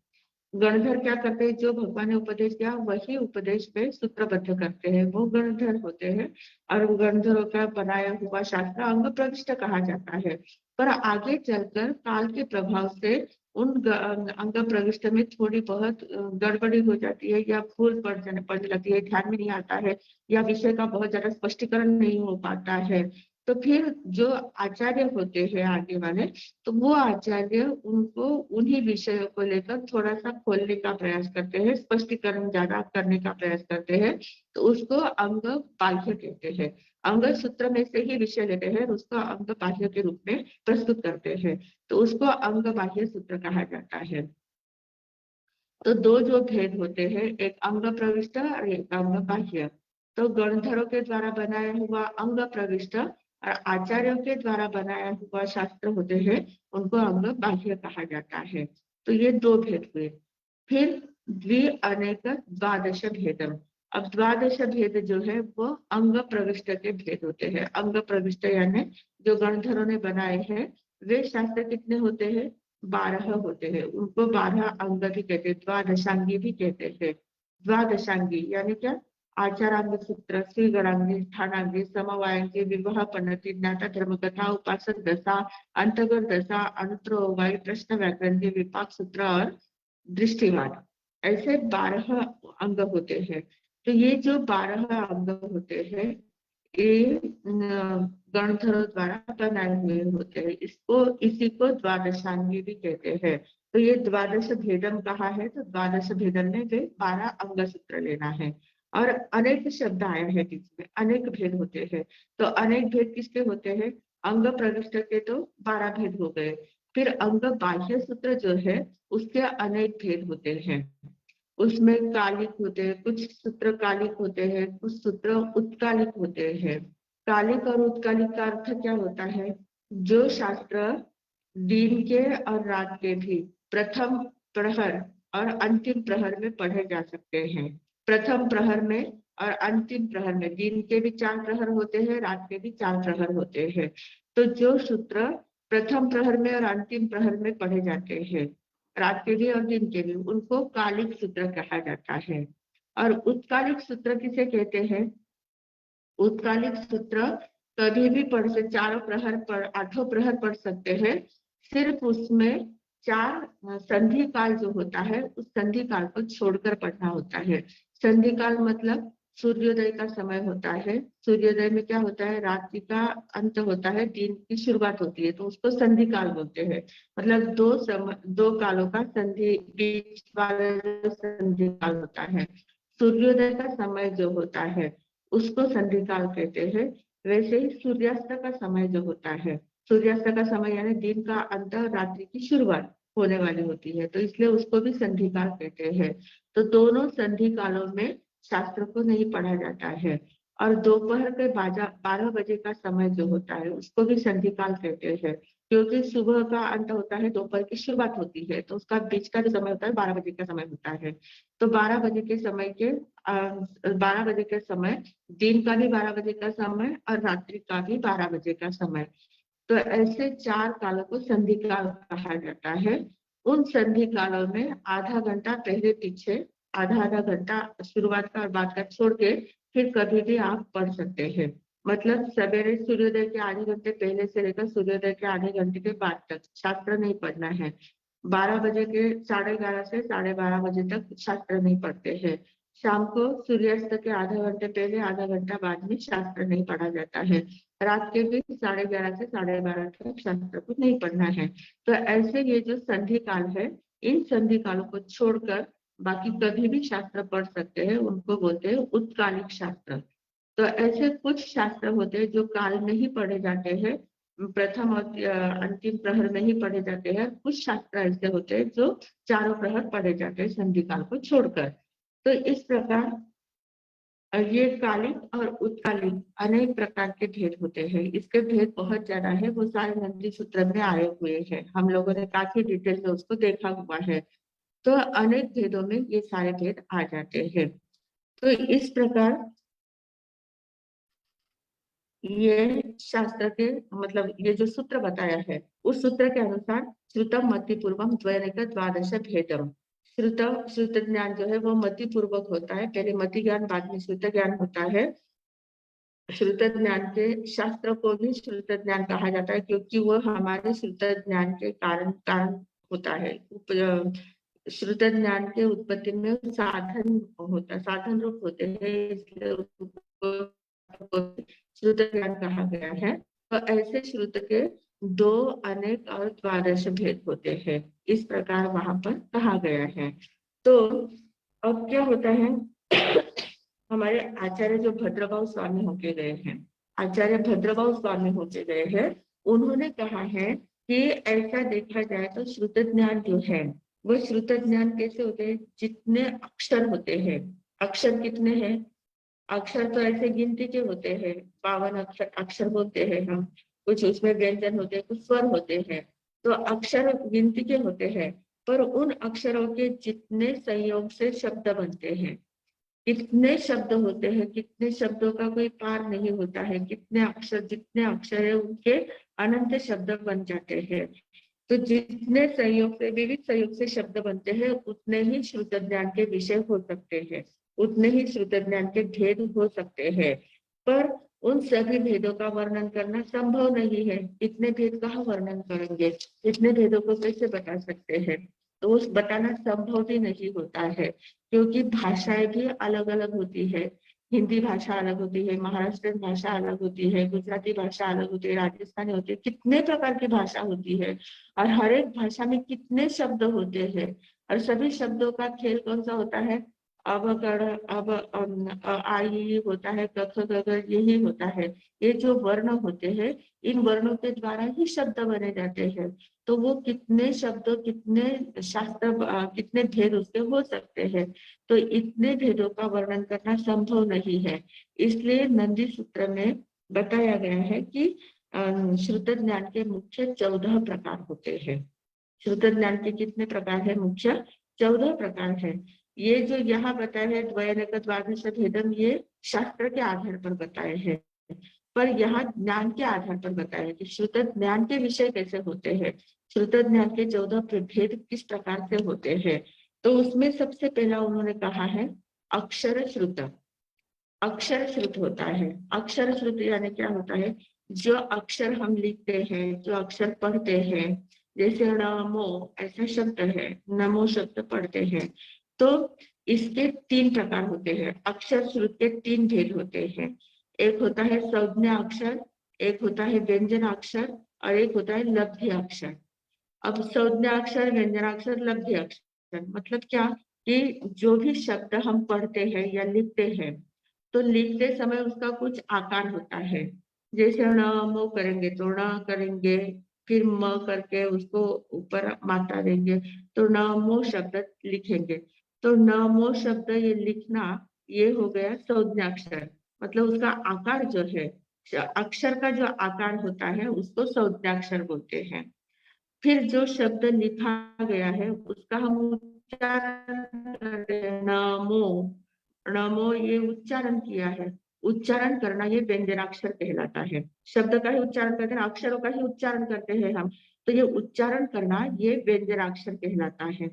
C: गणधर क्या करते हैं, जो भगवान ने उपदेश दिया वही उपदेश पे सूत्रबद्ध करते हैं, वो गणधर होते हैं। और गणधरों का बनाया हुआ शास्त्र अंग प्रविष्ट कहा जाता है। पर आगे चलकर काल के प्रभाव से उन अंग प्रविष्ट में थोड़ी बहुत गड़बड़ी हो जाती है या भूल पड़ने लगती है, ध्यान में नहीं आता है, या विषय का बहुत ज्यादा स्पष्टीकरण नहीं हो पाता है। तो फिर जो आचार्य होते हैं आगे वाले, तो वो आचार्य उनको उन्हीं विषयों को लेकर थोड़ा सा खोलने का प्रयास करते हैं, स्पष्टीकरण ज्यादा करने का प्रयास करते हैं। तो उसको अंग बाह्य कहते हैं। अंग सूत्र में से ही विषय लेते हैं, उसको अंग बाह्य के रूप में प्रस्तुत करते हैं, तो उसको अंग बाह्य सूत्र कहा जाता है। तो दो जो भेद होते हैं, एक अंग प्रविष्ट और एक अंग बाह्य। तो गणधरों के द्वारा बनाया हुआ अंग प्रविष्ट और आचार्यों के द्वारा बनाया हुआ शास्त्र होते हैं, उनको अंग बाह्य कहा जाता है। तो ये दो भेद हुए। फिर द्वि अनेक द्वादश भेदम। अब द्वादश भेद जो है वो अंग प्रविष्ट के भेद होते हैं। अंग प्रविष्ट यानी जो गणधरों ने बनाए हैं, वे शास्त्र कितने होते हैं, 12 होते हैं। उनको 12 अंग भी कहते हैं, द्वादशांगी भी कहते हैं। द्वादशांगी यानी क्या, आचारांग सूत्र, श्री गणांगी, स्थानांगी, समवायांगी, विवाह पन्नति, ज्ञाता धर्म कथा, उपासक दशा, अंतर्गत दशा, अनुत्तरोवाई, प्रश्न व्याकरण के विपाक सूत्र और दृष्टिवाद, ऐसे 12 अंग होते हैं। तो ये जो 12 अंग होते हैं, ये गणधरों द्वारा बनाए हुए होते हैं। इसी को द्वादशांगी भी कहते हैं। तो ये द्वादश भेदम कहा है, तो द्वादश भेदम में वे 12 अंग सूत्र लेना है। और अनेक शब्द आया है जिसमें अनेक भेद होते हैं। तो अनेक भेद किसके होते हैं, अंग प्रविष्ट के तो 12 भेद हो गए। फिर अंग बाह्य सूत्र जो है उसके अनेक भेद होते हैं। उसमें कालिक होते हैं, कुछ सूत्र कालिक होते हैं, कुछ सूत्र उत्कालिक होते हैं। कालिक और उत्कालिक का अर्थ क्या होता है, जो शास्त्र दिन के और रात के भी प्रथम प्रहर और अंतिम प्रहर में पढ़े जा सकते हैं। प्रथम प्रहर में और अंतिम प्रहर में, दिन के भी 4 प्रहर होते हैं, रात के भी 4 प्रहर होते हैं। तो जो सूत्र प्रथम प्रहर में और अंतिम प्रहर में पढ़े जाते हैं, रात के भी और दिन के भी, उनको कालिक सूत्र कहा जाता है। और उत्कालिक सूत्र किसे कहते हैं, उत्कालिक सूत्र कभी भी पढ़ से 4 प्रहर पर 8 प्रहर पढ़ सकते हैं। सिर्फ उसमें 4 संधि काल जो होता है, उस संधि काल को छोड़कर पढ़ना होता है। संधि काल मतलब सूर्योदय का समय होता है। सूर्योदय में क्या होता है, रात्रि का अंत होता है, दिन की शुरुआत होती है, तो उसको संधि काल बोलते हैं। मतलब दो कालों का संधि, बीच वाला संधि काल होता है। सूर्योदय का समय जो होता है उसको संधि काल कहते हैं। वैसे ही सूर्यास्त का समय जो होता है, सूर्यास्त का समय यानी दिन का अंत, रात्रि की शुरुआत होने वाली होती है, तो इसलिए उसको भी संधि काल कहते हैं। तो दोनों संधि कालों में शास्त्र को नहीं पढ़ा जाता है। और दोपहर के 12 बजे का समय जो होता है उसको भी संधि काल कहते हैं, क्योंकि सुबह का अंत होता है, दोपहर की शुरुआत होती है, तो उसका बीच का जो समय होता है 12 बजे का समय होता है। तो 12 बजे के समय के 12 बजे का समय, दिन का भी 12 बजे का समय और रात्रि का भी 12 बजे का समय। तो ऐसे 4 कालों को संधि काल कहा जाता है। उन संधि कालों में आधा घंटा पहले पीछे, आधा आधा घंटा शुरुआत का और बाद का छोड़ के फिर कभी भी आप पढ़ सकते हैं। मतलब सवेरे सूर्योदय के आधे घंटे पहले से लेकर सूर्योदय के आधे घंटे के बाद तक शास्त्र नहीं पढ़ना है। 12 बजे के 11:30 से 12:30 बजे तक शास्त्र नहीं पढ़ते हैं। शाम को सूर्यास्त के आधा घंटे पहले आधा घंटा बाद में शास्त्र नहीं पढ़ा जाता है। रात के भी 11:30 से 12:30 तक शास्त्र को नहीं पढ़ना है। तो ऐसे ये जो संधि काल है, इन संधि कालों को छोड़कर बाकी कभी भी शास्त्र पढ़ सकते हैं, उनको बोलते हैं उत्कालिक शास्त्र। तो ऐसे कुछ शास्त्र होते हैं जो काल में ही पढ़े जाते हैं, प्रथम और अंतिम प्रहर में ही पढ़े जाते हैं। कुछ शास्त्र ऐसे होते हैं जो चारों प्रहर पढ़े जाते हैं संधि काल को छोड़कर। तो इस प्रकार ये कालिक और उत्कालिक अनेक प्रकार के भेद होते हैं। इसके भेद बहुत ज्यादा है, वो सारे नंदी सूत्र में आए हुए हैं, हम लोगों ने काफी डिटेल में उसको देखा हुआ है। तो अनेक भेदों में ये सारे भेद आ जाते हैं। तो इस प्रकार ये शास्त्र के मतलब ये जो सूत्र बताया है उस सूत्र के अनुसार श्रुतम मति पूर्वम द्वैनिक द्वादश भेदम। श्रुत श्रुत ज्ञान जो है वो मति पूर्वक होता है, पहले मति ज्ञान बाद में श्रुत ज्ञान होता है। श्रुत ज्ञान के शास्त्र को भी श्रुत ज्ञान कहा जाता है क्योंकि वो हमारे श्रुत ज्ञान के कारण कारण होता है। श्रुत ज्ञान के उत्पत्ति में साधन होता, साधन रूप होते हैं, इसलिए उसको श्रुत ज्ञान कहा गया है। तो ऐसे श्रुत के दो, अनेक और द्वादश भेद होते हैं, इस प्रकार वहां पर कहा गया है। तो अब क्या होता है, हमारे आचार्य जो भद्रभाव स्वामी होके गए हैं, आचार्य भद्रभाव स्वामी होके गए हैं, उन्होंने कहा है कि ऐसा देखा जाए तो श्रुत ज्ञान जो है वो श्रुत ज्ञान कैसे होते हैं, जितने अक्षर होते हैं, अक्षर कितने हैं, अक्षर तो ऐसे गिनती के होते हैं, 52 अक्षर अक्षर होते हैं हम, कुछ उसमें व्यंजन होते हैं, कुछ स्वर होते हैं, तो अक्षर गिनती के होते हैं। पर उन अक्षरों के जितने संयोग से शब्द बनते हैं, कितने शब्द होते हैं, कितने शब्दों का कोई पार नहीं होता है, कितने अक्षर, जितने अक्षर है उनके अनंत शब्द बन जाते हैं। तो जितने संयोग से, विविध संयोग से शब्द बनते हैं, उतने ही श्रुत ज्ञान के विषय हो सकते हैं, उतने ही श्रुत ज्ञान के भेद हो सकते हैं। पर उन सभी भेदों का वर्णन करना संभव नहीं है। इतने भेद कहाँ वर्णन करेंगे, इतने भेदों को कैसे बता सकते हैं, तो उस बताना संभव भी नहीं होता है, क्योंकि भाषाएं भी अलग अलग होती है। हिंदी भाषा अलग होती है, महाराष्ट्रियन भाषा अलग होती है, गुजराती भाषा अलग होती है, राजस्थानी होती है, कितने प्रकार की भाषा होती है, और हर एक भाषा में कितने शब्द होते हैं, और सभी शब्दों का खेल कौन सा होता है, अब अगर अब आई होता है, क ख ग घ यही होता है। ये जो वर्ण होते हैं, इन वर्णों के द्वारा ही शब्द बने जाते हैं। तो वो कितने शब्द, कितने शास्त्र, कितने भेद उसके हो सकते हैं, तो इतने भेदों का वर्णन करना संभव नहीं है। इसलिए नंदी सूत्र में बताया गया है कि श्रुत ज्ञान के मुख्य 14 प्रकार होते हैं। श्रुत ज्ञान के कितने प्रकार है, मुख्य 14 प्रकार है। ये जो यहाँ बताया है द्वैनिक द्वादश भेदम, ये शास्त्र के आधार पर बताए हैं, पर यहाँ ज्ञान के आधार पर बताया है कि श्रुत ज्ञान के विषय कैसे होते हैं, श्रुत ज्ञान के 14 भेद किस प्रकार से होते हैं। तो उसमें सबसे पहला उन्होंने कहा है अक्षर श्रुत। अक्षर श्रुत होता है, अक्षर श्रुत यानी क्या होता है, जो अक्षर हम लिखते हैं, जो अक्षर पढ़ते हैं, जैसे नमो ऐसा शब्द है, नमो शब्द पढ़ते हैं, तो इसके 3 प्रकार होते हैं। अक्षर श्रुत के 3 भेद होते हैं। एक होता है संज्ञा अक्षर, एक होता है व्यंजन अक्षर, और एक होता है लब्धि अक्षर। अब संज्ञा अक्षर, व्यंजनाक्षर, लब्धि अक्षर मतलब क्या, कि जो भी शब्द हम पढ़ते हैं या लिखते हैं, तो लिखते समय उसका कुछ आकार होता है। जैसे ण म करेंगे तो ण करेंगे, फिर म करके उसको ऊपर मात्रा देंगे, तो न मो शब्द लिखेंगे। तो न मो शब्द ये लिखना, ये हो गया संज्ञाक्षर, मतलब उसका आकार जो है, अक्षर का जो आकार होता है उसको संज्ञाक्षर बोलते हैं। फिर जो शब्द लिखा गया है उसका हम उच्चारण करते हैं, नमो, नमो ये उच्चारण किया है, उच्चारण करना ये व्यंजनाक्षर कहलाता है। शब्द का ही उच्चारण करते हैं, अक्षरों का ही उच्चारण करते हैं हम, तो ये उच्चारण करना ये व्यंजनाक्षर कहलाता है।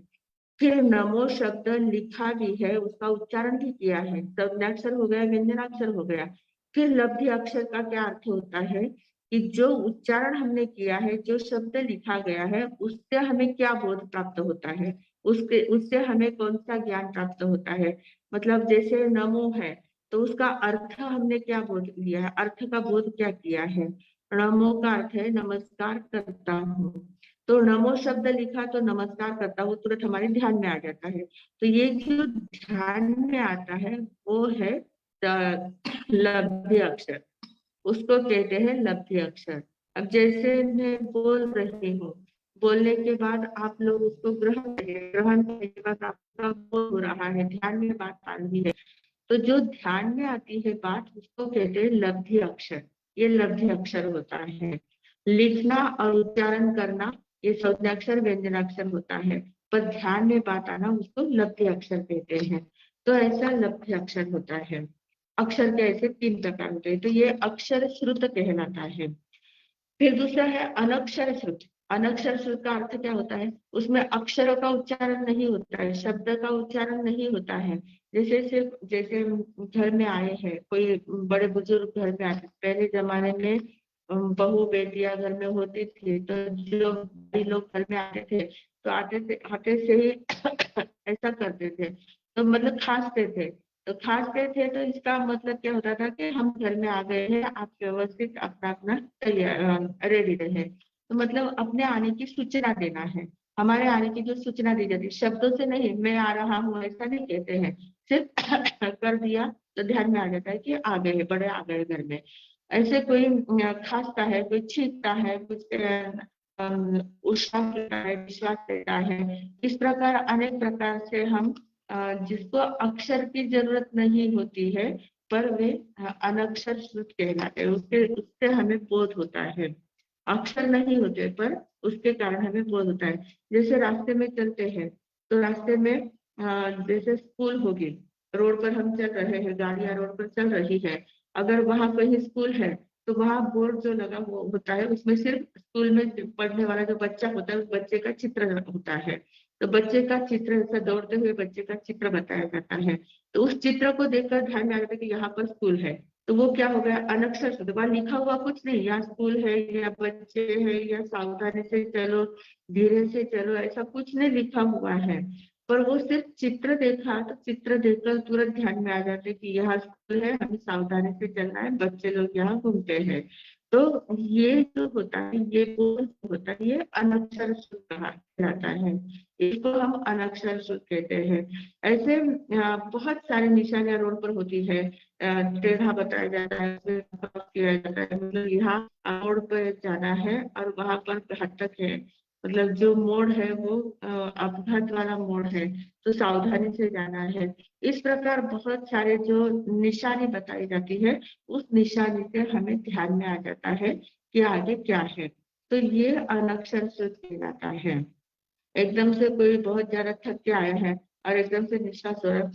C: फिर नमो शब्द लिखा भी है, उसका उच्चारण भी किया है, संज्ञाक्षर हो गया, व्यंजनाक्षर हो गया। फिर लब्धि अक्षर का क्या अर्थ होता है, कि जो उच्चारण हमने किया है, जो शब्द लिखा गया है, उससे हमें क्या बोध प्राप्त होता है, उसके उससे हमें कौन सा ज्ञान प्राप्त होता है। मतलब जैसे नमो है, तो उसका अर्थ हमने क्या बोध लिया है, अर्थ का बोध क्या किया है। नमो का अर्थ है नमस्कार करता हूँ, तो नमो शब्द लिखा तो नमस्कार करता हूँ तुरंत हमारे ध्यान में आ जाता है। तो ये जो ध्यान में आता है वो है लब्धि अक्षर, उसको कहते हैं लब्धि अक्षर। अब जैसे मैं बोल रही हूँ, बोलने के बाद आप लोग उसको ग्रहण करेंगे, ग्रहण करने के बाद आपका बोल हो रहा है, ध्यान में बात आ रही है, तो जो ध्यान में आती है बात उसको कहते हैं लब्धि अक्षर, ये लब्धि अक्षर होता है। लिखना और उच्चारण करना ये संज्ञाक्षर व्यंजनाक्षर होता है, पर ध्यान में बात आना उसको लब्धि अक्षर कहते हैं। तो ऐसा लब्धि अक्षर होता है। अक्षर के ऐसे 3 प्रकार होते हैं, तो ये अक्षर श्रुत कहलाता है। फिर दूसरा है अनक्षर श्रुत। अनक्षर श्रुत का अर्थ क्या होता है? उसमें अक्षरों का उच्चारण नहीं होता है, शब्द का उच्चारण नहीं होता है। जैसे घर में आए हैं, कोई बड़े बुजुर्ग घर में आते, पहले जमाने में बहू बेटियां घर में होती थी, तो जो बड़े लोग घर में आते थे तो आते से ही ऐसा करते थे, तो मतलब खांसते थे। तो खांसते थे तो इसका मतलब क्या होता था कि हम घर में आ गए हैं, आप व्यवस्थित अपना अपना तैयार रेडी रहे। तो मतलब अपने आने की सूचना देना है, हमारे आने की जो सूचना दी जाती है, शब्दों से नहीं, मैं आ रहा हूँ ऐसा नहीं कहते हैं, सिर्फ कर दिया तो ध्यान में आ जाता है कि आ गए, बड़े आ गए घर में। ऐसे कोई खांसता है, कोई छींकता है, कुछ उश्वास लेता है, विश्वास लेता है, इस प्रकार अनेक प्रकार से हम जिसको अक्षर की जरूरत नहीं होती है पर वे अनक्षर श्रुत कहलाते हैं, उसके उससे हमें बोध होता है। अक्षर नहीं होते पर उसके कारण हमें बोध होता है। जैसे रास्ते में चलते हैं तो रास्ते में जैसे स्कूल होगी, रोड पर हम चल रहे हैं, गाड़ियां रोड पर चल रही है, अगर वहां कहीं स्कूल है तो वहां बोर्ड जो लगा वो होता है, उसमें सिर्फ स्कूल में पढ़ने वाला जो बच्चा होता है उस बच्चे का चित्र होता है। तो बच्चे का चित्र, ऐसा दौड़ते हुए बच्चे का चित्र बताया जाता है। तो उस चित्र को देखकर ध्यान में आ जाता है कि यहाँ पर स्कूल है। तो वो क्या हो गया? अनक्षर शब्द, वहां लिखा हुआ कुछ नहीं, यहाँ स्कूल है या बच्चे है या सावधानी से चलो, धीरे से चलो, ऐसा कुछ नहीं लिखा हुआ है। पर वो सिर्फ चित्र देखा तो चित्र देखकर तुरंत ध्यान में आ जाते कि यहाँ स्कूल है, हमें सावधानी से चलना है, बच्चे लोग यहाँ घूमते हैं। तो ये जो होता है, ये बोध होता है, ये अनक्षर श्रुत कहा जाता है, इसको हम अनक्षर श्रुत कहते हैं। ऐसे बहुत सारी निशानियां रोड पर होती है, टेढ़ा बताया जाता है, किया जाता है, मतलब यहाँ रोड पर जाना है और वहां पर घातक है, मतलब जो मोड़ है वो अपघात वाला मोड़ है, तो सावधानी से जाना है। इस प्रकार बहुत सारे जो निशानी बताई जाती है, उस निशानी से हमें ध्यान में आ जाता है कि आगे क्या है। तो ये अनक्षर श्रुत कहलाता है। एकदम से कोई बहुत ज्यादा थक के आया है और एकदम से निश्वास हो रहा है,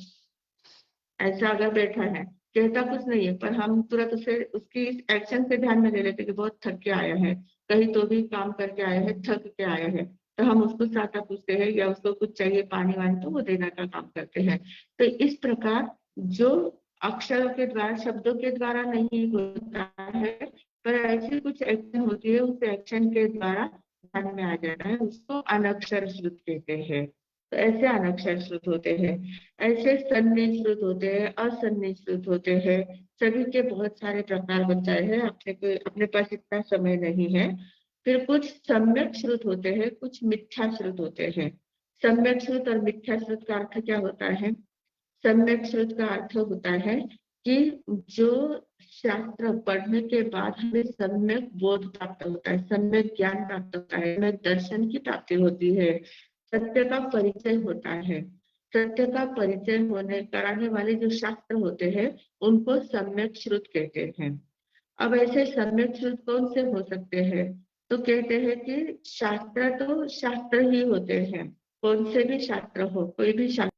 C: ऐसा अगर बैठा है, कहता कुछ नहीं है, पर हम तुरंत उसे उसकी एक्शन से ध्यान में ले लेते कि बहुत थक के आया है, कहीं तो भी काम करके आया है, थक के आया है, तो हम उसको साथा पूछते हैं या उसको कुछ चाहिए पानी वानी तो वो देने का काम करते हैं। तो इस प्रकार जो अक्षरों के द्वारा, शब्दों के द्वारा नहीं होता है, पर ऐसी कुछ एक्शन होती है, उस एक्शन के द्वारा ध्यान में आ जाता है, उसको अनक्षर श्रुत कहते हैं। तो ऐसे अनक्षर श्रुत होते हैं। ऐसे सन्निश्रुत होते हैं, असन्निश्रुत होते हैं, सभी के बहुत सारे प्रकार बताए हैं, अपने पास इतना समय नहीं है। फिर कुछ सम्यक श्रुत होते हैं, कुछ मिथ्या श्रुत होते हैं। सम्यक श्रुत और मिथ्या श्रुत का अर्थ क्या होता है? सम्यक श्रुत का अर्थ होता है कि जो शास्त्र पढ़ने के बाद हमें सम्यक बोध प्राप्त होता है, सम्यक ज्ञान प्राप्त होता है, हमें दर्शन की प्राप्ति होती है, सत्य का परिचय होता है। सत्य का परिचय होने कराने वाले जो शास्त्र होते हैं उनको सम्यक श्रुत कहते हैं। अब ऐसे सम्यक श्रुत कौन से हो सकते हैं? तो कहते हैं कि शास्त्र तो शास्त्र ही होते हैं, कौन से भी शास्त्र हो, कोई भी शास्त्र।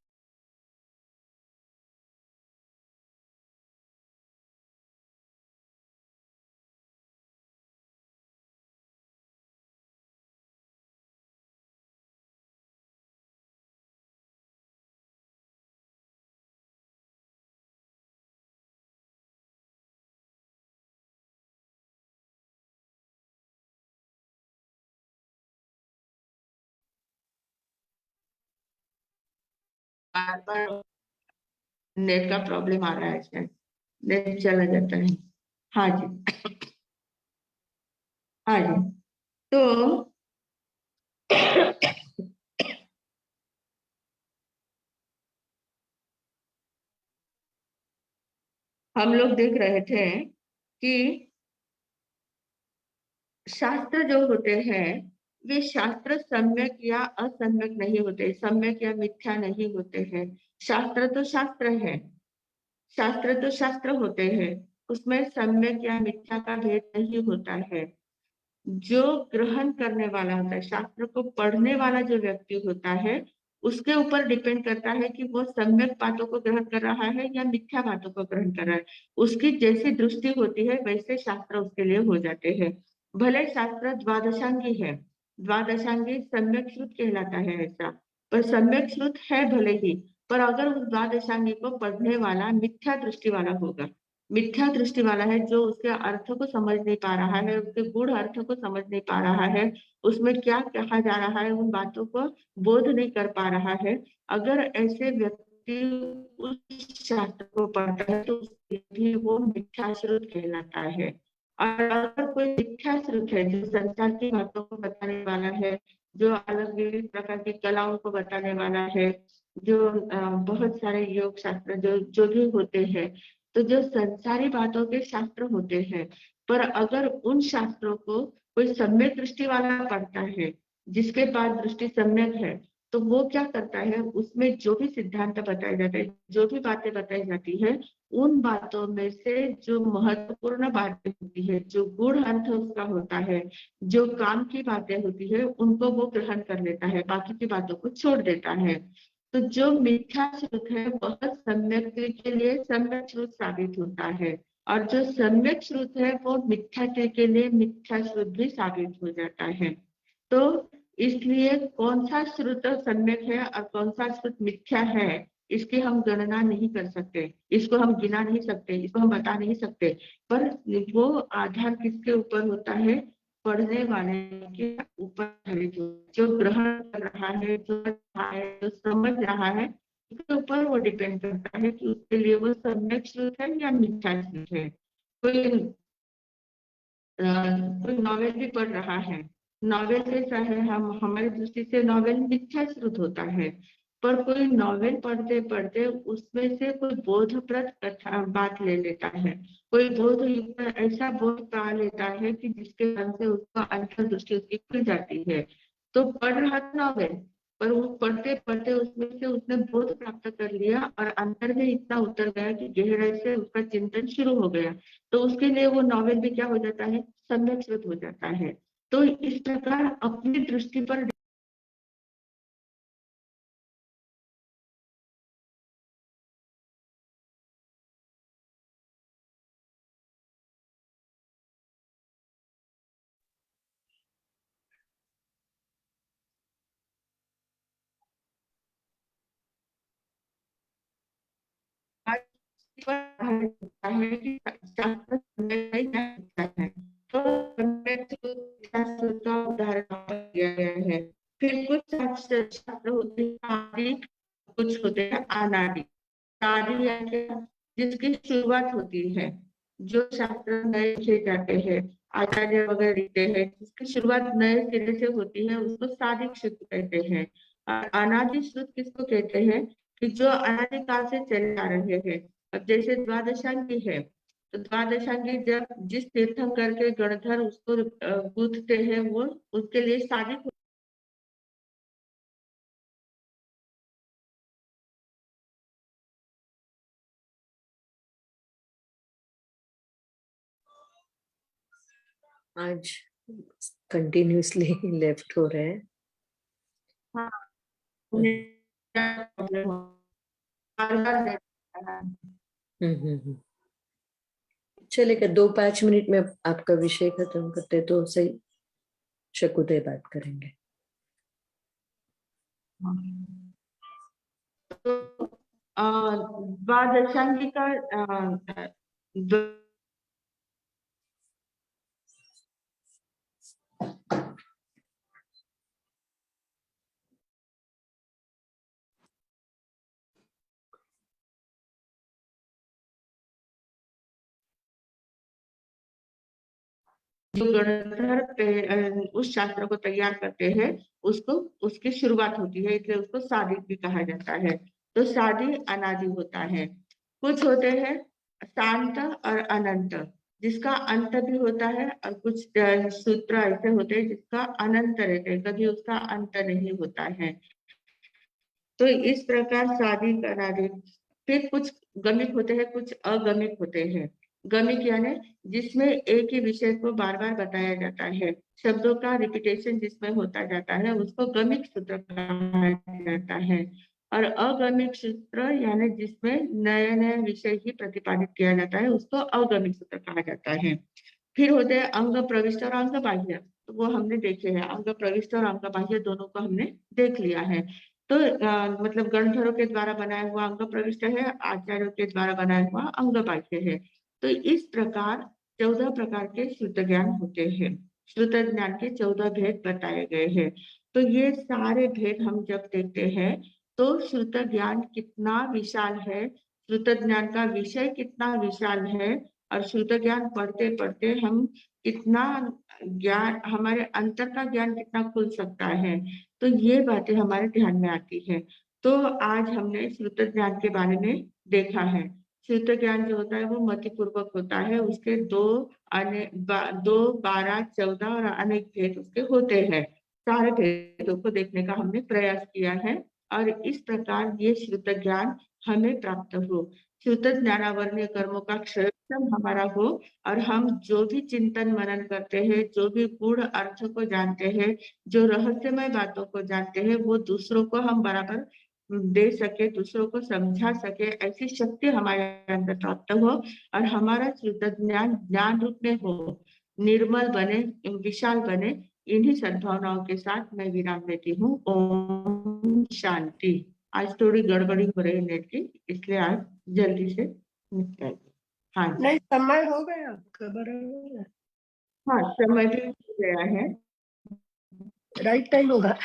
C: बार बार नेट का प्रॉब्लम आ रहा है, इसमें नेट चला जाता है। हाँ जी, हाँ जी। तो हम लोग देख रहे थे कि शास्त्र जो होते हैं वे शास्त्र सम्यक या असम्यक नहीं होते, सम्यक या मिथ्या नहीं होते हैं। शास्त्र तो शास्त्र है, शास्त्र तो शास्त्र होते हैं, उसमें सम्यक या मिथ्या का भेद नहीं होता है। जो ग्रहण करने वाला होता है, शास्त्र को पढ़ने वाला जो व्यक्ति होता है, उसके ऊपर डिपेंड करता है कि वो सम्यक बातों को ग्रहण कर रहा है या मिथ्या बातों को ग्रहण कर रहा है। उसकी जैसी दृष्टि होती है वैसे शास्त्र उसके लिए हो जाते हैं। भले शास्त्र द्वादशांगी है, द्वादशांगी सम्यक श्रुत कहलाता है ऐसा, पर सम्यक श्रुत है भले ही, पर अगर उस द्वादशांगी को पढ़ने वाला मिथ्या दृष्टि वाला होगा, मिथ्या दृष्टि वाला है, जो उसके अर्थ को समझ नहीं पा रहा है, उसके गूढ़ अर्थ को समझ नहीं पा रहा है, उसमें क्या कहा जा रहा है उन बातों को बोध नहीं कर पा रहा है, अगर ऐसे व्यक्ति उस शास्त्र को पढ़ता है तो उसके लिए भी वो मिथ्या श्रुत कहलाता है। और अगर कोई मिथ्या श्रुत है जो संसार की बातों को बताने वाला है, जो अलग विभिन्न प्रकार की कलाओं को बताने वाला है, जो बहुत सारे योग शास्त्र जो भी होते हैं, तो जो संसारी बातों के शास्त्र होते हैं, पर अगर उन शास्त्रों को कोई सम्यक दृष्टि वाला पढ़ता है, जिसके पास दृष्टि सम्यक है, तो वो क्या करता है, उसमें जो भी सिद्धांत बताए जाते हैं, जो भी बातें बताई जाती है, उन बातों में से जो महत्वपूर्ण बातें होती है, जो गूढ़ अर्थ उसका होता है, जो काम की बातें होती है, उनको वो ग्रहण कर लेता है, बाकी की बातों को छोड़ देता है। तो जो मिथ्या श्रुत है वह सम्यक के लिए सम्यक श्रुत साबित होता है, और जो सम्यक श्रुत है वो मिथ्या के लिए मिथ्या श्रुत भी साबित हो जाता है। तो इसलिए कौन सा श्रुत सम्यक है और कौन सा श्रुत मिथ्या है, इसकी हम गणना नहीं कर सकते, इसको हम गिना नहीं सकते, इसको हम बता नहीं सकते, पर वो आधार किसके ऊपर होता है, पढ़ने वाले के ऊपर है, जो ग्रहण कर रहा है, जो समझ रहा है, उसके ऊपर वो डिपेंड करता है कि उसके लिए वो सम्यक श्रुत है या मिथ्या श्रुत है। कोई कोई नॉवेल भी पढ़ रहा है, नॉवेल कैसा है, हम हमारी दृष्टि से नॉवेल मिथ्या श्रुत होता है, पर कोई नॉवेल पढ़ते पढ़ते उसमें से कोई बोधप्रद कथा बात ले लेता है, कोई बोध युक्त ऐसा बोध पा लेता है कि जिसके कारण से उसका अंतर्दृष्टि उसकी खुल जाती है। तो पढ़ रहा था नॉवेल, पर वो पढ़ते पढ़ते उसमें से उसने बोध प्राप्त कर लिया और अंतर में इतना उतर गया कि गहराई से उसका चिंतन शुरू हो गया, तो उसके लिए वो नॉवेल भी क्या हो जाता है, सम्यक श्रुत हो जाता है। तो इस प्रकार अपनी दृष्टि पर होता है कि शास्त्र सम्यक है या मिथ्या है। तो सम्यक शास्त्र का उदाहरण दिया गया है। फिर कुछ शास्त्र होते हैं आदि, कुछ होते हैं अनादि। आदि यानी जिसकी शुरुआत होती है, जो शास्त्र नए लिखे जाते हैं, आचार्य वगैरह लिखते हैं, जिसकी शुरुआत नए सिरे से होती है, उसको सादिक श्रुत कहते हैं। और अनादि श्रुत किसको कहते हैं, कि जो अनादिकाल से चले आ रहे हैं। अब जैसे द्वादशांगी है, तो द्वादशांगी जब जिस तीर्थंकर के गणधर उसको गूंथते हैं, वो उसके लिए सादिक।
A: आज कंटिन्यूसली लेफ्ट हो रहे हैं।
C: हाँ, उन्हें प्रॉब्लम हो, बार-बार
A: हम्म। चलेगा, 2-5 मिनट में आपका विषय खत्म करते तो सही शकुदय बात करेंगे।
C: तो द्वादशांगी का जो गणधर उस शास्त्र को तैयार करते हैं, उसको उसकी शुरुआत होती है, इसलिए उसको सादिक भी कहा जाता है। तो सादी अनादि होता है। कुछ होते हैं शांत और अनंत, जिसका अंत भी होता है, और कुछ सूत्र ऐसे होते हैं जिसका अनंत रहते हैं, कभी उसका अंत नहीं होता है। तो इस प्रकार सादी अनादि। फिर कुछ गमिक होते हैं, कुछ अगमिक होते हैं। गमिक यानी जिसमें एक ही विषय को बार बार बताया जाता है, शब्दों का रिपीटेशन जिसमें होता जाता है, उसको गमिक सूत्र कहा जाता है। और अगमिक सूत्र यानी जिसमें नए नए विषय ही प्रतिपादित किया जाता है, उसको अगमिक सूत्र कहा जाता है। फिर होते हैं अंग प्रविष्ट और अंग बाह्य, तो वो हमने देखे हैं, अंग प्रविष्ट और अंग बाह्य दोनों को हमने देख लिया है। तो मतलब गणधरों के द्वारा बनाया हुआ अंग प्रविष्ट है, आचार्यों के द्वारा बनाया हुआ अंग बाह्य है। तो इस प्रकार 14 प्रकार के श्रुत ज्ञान होते हैं। श्रुत ज्ञान के 14 भेद बताए गए हैं। तो ये सारे भेद हम जब देखते हैं तो श्रुत ज्ञान कितना विशाल है, श्रुत ज्ञान का विषय कितना विशाल है, और श्रुत ज्ञान पढ़ते पढ़ते हम कितना ज्ञान, हमारे अंतर का ज्ञान कितना खुल सकता है, तो ये बातें हमारे ध्यान में आती है। तो आज हमने श्रुत ज्ञान के बारे में देखा है। श्रुत ज्ञान जो होता है वो मति पूर्वक होता है, उसके दो 12 14 और अनेक भेद उसके होते हैं। सारे भेदों को देखने का हमने प्रयास किया है और इस प्रकार ये श्रुत ज्ञान हमें प्राप्त हो। श्रुत ज्ञानावरणीय कर्मों का क्षय हमारा हो और हम जो भी चिंतन मनन करते हैं, जो भी गूढ़ अर्थ को जानते हैं, जो रहस्यमय बातों को जानते हैं, वो दूसरों को हम बराबर दे सके, दूसरों को समझा सके, ऐसी शक्ति हमारे अंदर प्राप्त हो और हमारा शुद्ध ज्ञान ज्ञान रूप में हो, निर्मल बने, विशाल बने। इन्हीं सद्भावनाओं के साथ मैं विराम लेती हूँ। ओम शांति। आज थोड़ी गड़बड़ी हो रही है नेट की, इसलिए आज जल्दी से निपटाई। हाँ जी।
B: नहीं, समय हो गया, खबर हो गया,
C: हाँ, समय भी हो गया है,
B: राइट टाइम होगा।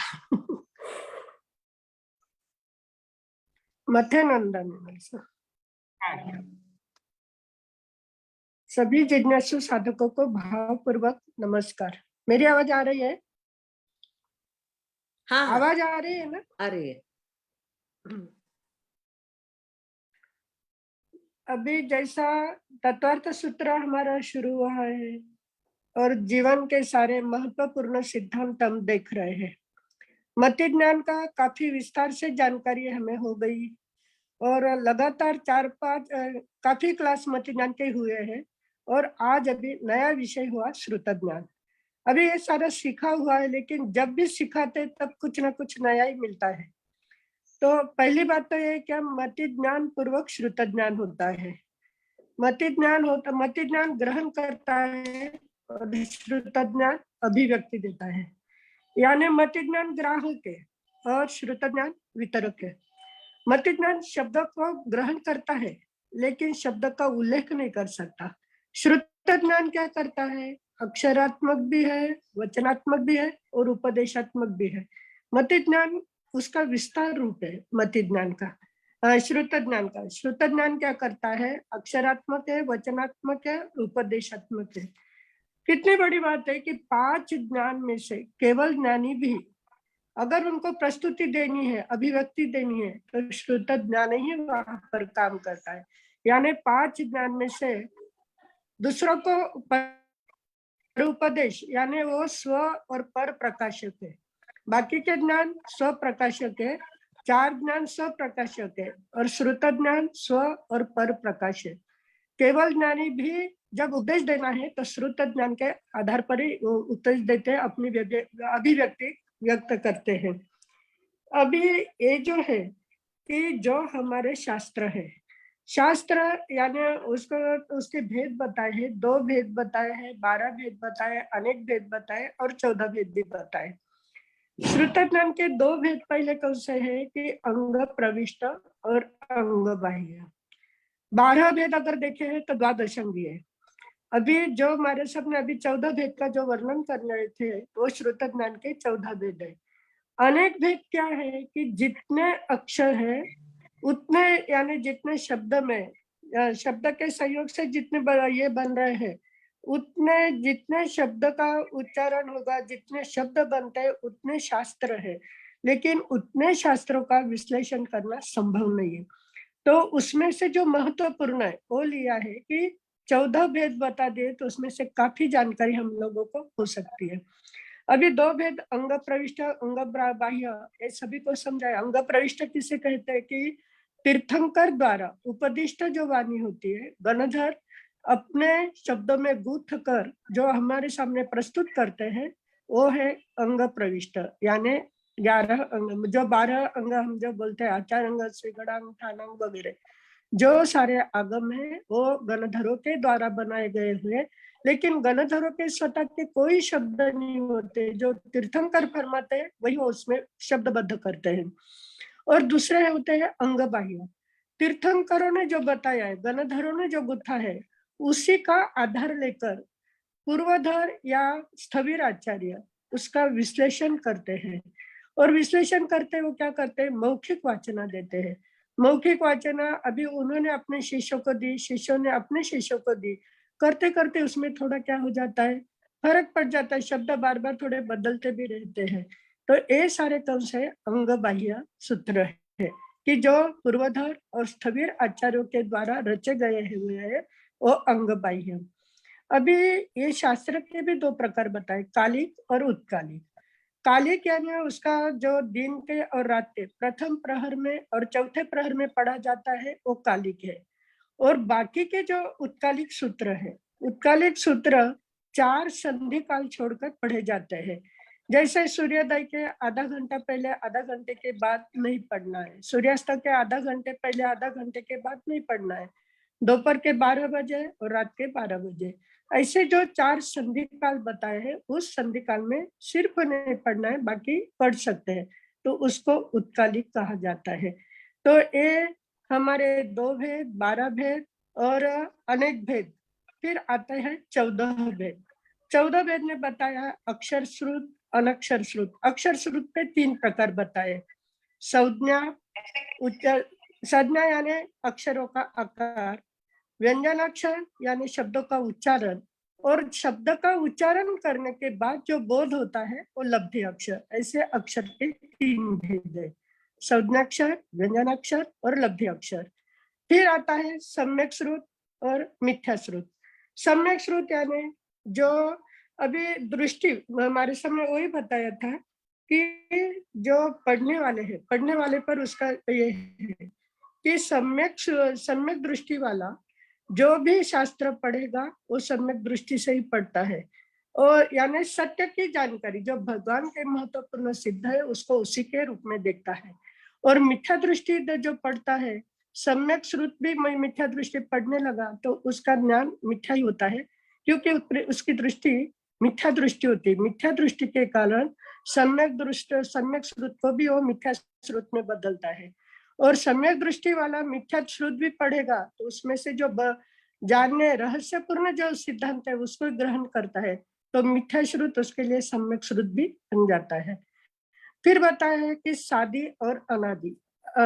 B: मथे नंदन
C: हाँ।
B: सभी जिज्ञासु साधकों को भावपूर्वक नमस्कार। मेरी आवाज आ रही है?
A: हाँ
B: आवाज आ रही है ना?
A: आ रही है।
B: अभी जैसा तत्वार्थ सूत्र हमारा शुरू हुआ है और जीवन के सारे महत्वपूर्ण सिद्धांत हम देख रहे हैं। मति ज्ञान का काफी विस्तार से जानकारी हमें हो गई और लगातार 4-5 काफी क्लास मति ज्ञान के हुए हैं और आज अभी नया विषय हुआ श्रुत ज्ञान। अभी ये सारा सीखा हुआ है, लेकिन जब भी सिखाते तब कुछ ना कुछ नया ही मिलता है। तो पहली बात तो ये क्या मति ज्ञान पूर्वक श्रुत ज्ञान होता है। मति ज्ञान ग्रहण करता है और श्रुत ज्ञान अभिव्यक्ति देता है। यानी मति ज्ञान ग्राहक है और श्रुत ज्ञान वितरक है। मति ज्ञान शब्द को ग्रहण करता है लेकिन शब्द का उल्लेख नहीं कर सकता। श्रुत ज्ञान क्या करता है? अक्षरात्मक भी है, वचनात्मक भी है और उपदेशात्मक भी है। मति ज्ञान उसका विस्तार रूप है मति ज्ञान का। श्रुत ज्ञान क्या करता है? अक्षरात्मक है, वचनात्मक है, उपदेशात्मक है। कितनी बड़ी बात है कि 5 ज्ञान में से केवल ज्ञानी भी अगर उनको प्रस्तुति देनी है, अभिव्यक्ति देनी है, तो श्रुत ज्ञान ही वहां पर काम करता है। यानी 5 ज्ञान में से दूसरों को उपदेश यानी वो स्व और पर प्रकाशक है। बाकी के ज्ञान स्व प्रकाशक है, 4 ज्ञान स्व प्रकाशक है और श्रुत ज्ञान स्व और पर प्रकाश है। केवल ज्ञानी भी जब उपदेश देना है तो श्रुत ज्ञान के आधार पर ही उपदेश देते हैं, अपनी अभिव्यक्ति व्यक्त करते हैं। अभी ये जो है कि जो हमारे शास्त्र है, शास्त्र यानी उसको उसके भेद बताए हैं, 2 भेद बताए हैं, 12 भेद बताए, अनेक भेद बताए और 14 भेद भी बताए। श्रुत ज्ञान के 2 भेद पहले कौन से है कि अंग प्रविष्ट और अंग बाह्य। 12 भेद अगर देखे हैं तो द्वादशांगी है। अभी जो हमारे सबने अभी 14 भेद का जो वर्णन कर रहे थे वो श्रुत ज्ञान के 14 भेद है। अनेक भेद क्या है कि जितने अक्षर है उतने यानी जितने शब्द में शब्द के सहयोग से जितने ये बन रहे हैं, उतने जितने शब्द का उच्चारण होगा, जितने शब्द बनते हैं उतने शास्त्र है, लेकिन उतने शास्त्रों का विश्लेषण करना संभव नहीं है। तो उसमें से जो महत्वपूर्ण है वो लिया है कि 14 भेद बता दिए तो उसमें से काफी जानकारी हम लोगों को हो सकती है। अभी 2 भेद अंग प्रविष्ट अंग बाह्य ये सभी को समझाए। अंग प्रविष्ट किसे कहते हैं कि तीर्थंकर द्वारा उपदिष्ट जो वाणी होती है, गणधर अपने शब्दों में गूंथ कर जो हमारे सामने प्रस्तुत करते हैं वो है अंग प्रविष्ट, यानी 11 अंग, जो 12 अंग हम जो बोलते हैं आचार अंग, श्रीगणांग, ठाणांग वगैरह, जो सारे आगम है वो गणधरों के द्वारा बनाए गए हुए, लेकिन गणधरों के स्वतः के कोई शब्द नहीं होते, जो तीर्थंकर फरमाते हैं वही वो उसमें शब्दबद्ध करते हैं। और दूसरे होते हैं अंग बाह्य। तीर्थंकरों ने जो बताया है, गणधरों ने जो गुथा है, उसी का आधार लेकर पूर्वधर या स्थविर आचार्य उसका विश्लेषण करते हैं। और विश्लेषण करते वो क्या करते हैं, मौखिक वाचना देते हैं। मौखिक वाचना अभी उन्होंने अपने शिष्यों को दी, शिष्यों ने अपने शिष्यों को दी, करते करते उसमें थोड़ा क्या हो जाता है, फर्क पड़ जाता है, शब्द बार बार थोड़े बदलते भी रहते हैं। तो ये सारे कौन से अंग बाह्य सूत्र है कि जो पूर्वधर और स्थविर आचार्यों के द्वारा रचे गए हुए हैं वो अंग बाह्य। अभी ये शास्त्र के भी दो प्रकार बताए, कालिक और उत्कालिक। कालिक यानी उसका जो दिन के और रात के प्रथम प्रहर में और चौथे प्रहर में पढ़ा जाता है वो कालिक है। और बाकी के जो उत्कालिक सूत्र है, उत्कालिक सूत्र 4 संधि काल छोड़कर पढ़े जाते हैं। जैसे सूर्योदय के आधा घंटा पहले, आधा घंटे के बाद नहीं पढ़ना है, सूर्यास्त के आधा घंटे पहले, आधा घंटे के बाद नहीं पढ़ना है, दोपहर के 12 बजे और रात के 12 बजे, ऐसे जो 4 संधि काल बताए हैं उस संधि काल में सिर्फ नहीं पढ़ना है, बाकी पढ़ सकते हैं, तो उसको उत्कालिक कहा जाता है। तो ये हमारे 2 भेद, 12 भेद और अनेक भेद। फिर आते हैं 14 भेद। 14 भेद ने बताया अक्षर श्रुत, अनक्षर श्रुत। अक्षर श्रुत पे 3 प्रकार बताए, संज्ञा, उच्चार, संज्ञा यानी अक्षरों का आकार, व्यंजनाक्षर यानी शब्दों का उच्चारण, और शब्द का उच्चारण करने के बाद जो बोध होता है वो लब्धि अक्षर। ऐसे अक्षर के 3 भेद है, संज्ञाक्षर, व्यंजनाक्षर और लब्धि अक्षर। फिर आता है सम्यक श्रुत और मिथ्या श्रुत। सम्यक श्रुत यानी जो अभी दृष्टि हमारे सामने वही बताया था कि जो पढ़ने वाले हैं, पढ़ने वाले पर उसका ये है कि सम्यक दृष्टि वाला जो भी शास्त्र पढ़ेगा वो सम्यक दृष्टि से ही पढ़ता है, और यानी सत्य की जानकारी जो भगवान के महत्वपूर्ण सिद्ध है उसको उसी के रूप में देखता है। और मिथ्या दृष्टि जो पढ़ता है, सम्यक श्रुत भी मैं मिथ्या दृष्टि पढ़ने लगा तो उसका ज्ञान मिथ्या ही होता है, क्योंकि उसकी दृष्टि मिथ्या दृष्टि होती है। मिथ्या दृष्टि के कारण सम्यक श्रुत को भी वो मिथ्या श्रुत में बदलता है। और सम्यक दृष्टि वाला मिथ्या श्रुत भी पढ़ेगा तो उसमें से जो जानने रहस्यपूर्ण जो सिद्धांत है उसको ग्रहण करता है, तो मिथ्या श्रुत उसके लिए सम्यक श्रुत भी बन जाता है। फिर बताया है कि शादी और अनादि।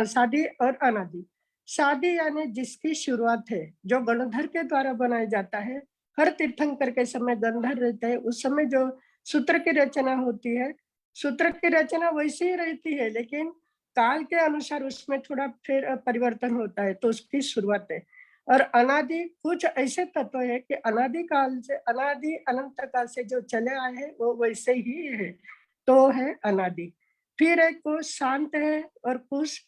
B: शादी और अनादि, शादी यानी जिसकी शुरुआत है, जो गणधर के द्वारा बनाया जाता है। हर तीर्थंकर के समय गणधर रहते हैं, उस समय जो सूत्र की रचना होती है, सूत्र की रचना वैसी ही रहती है, लेकिन काल के अनुसार उसमें थोड़ा फिर परिवर्तन होता है, तो उसकी शुरुआत है। और अनादि कुछ ऐसे तत्व है कि अनादि काल से, अनादि अनंत काल से जो चले आए हैं वो वैसे ही है, तो है अनादि। फिर एक को शांत है और कुछ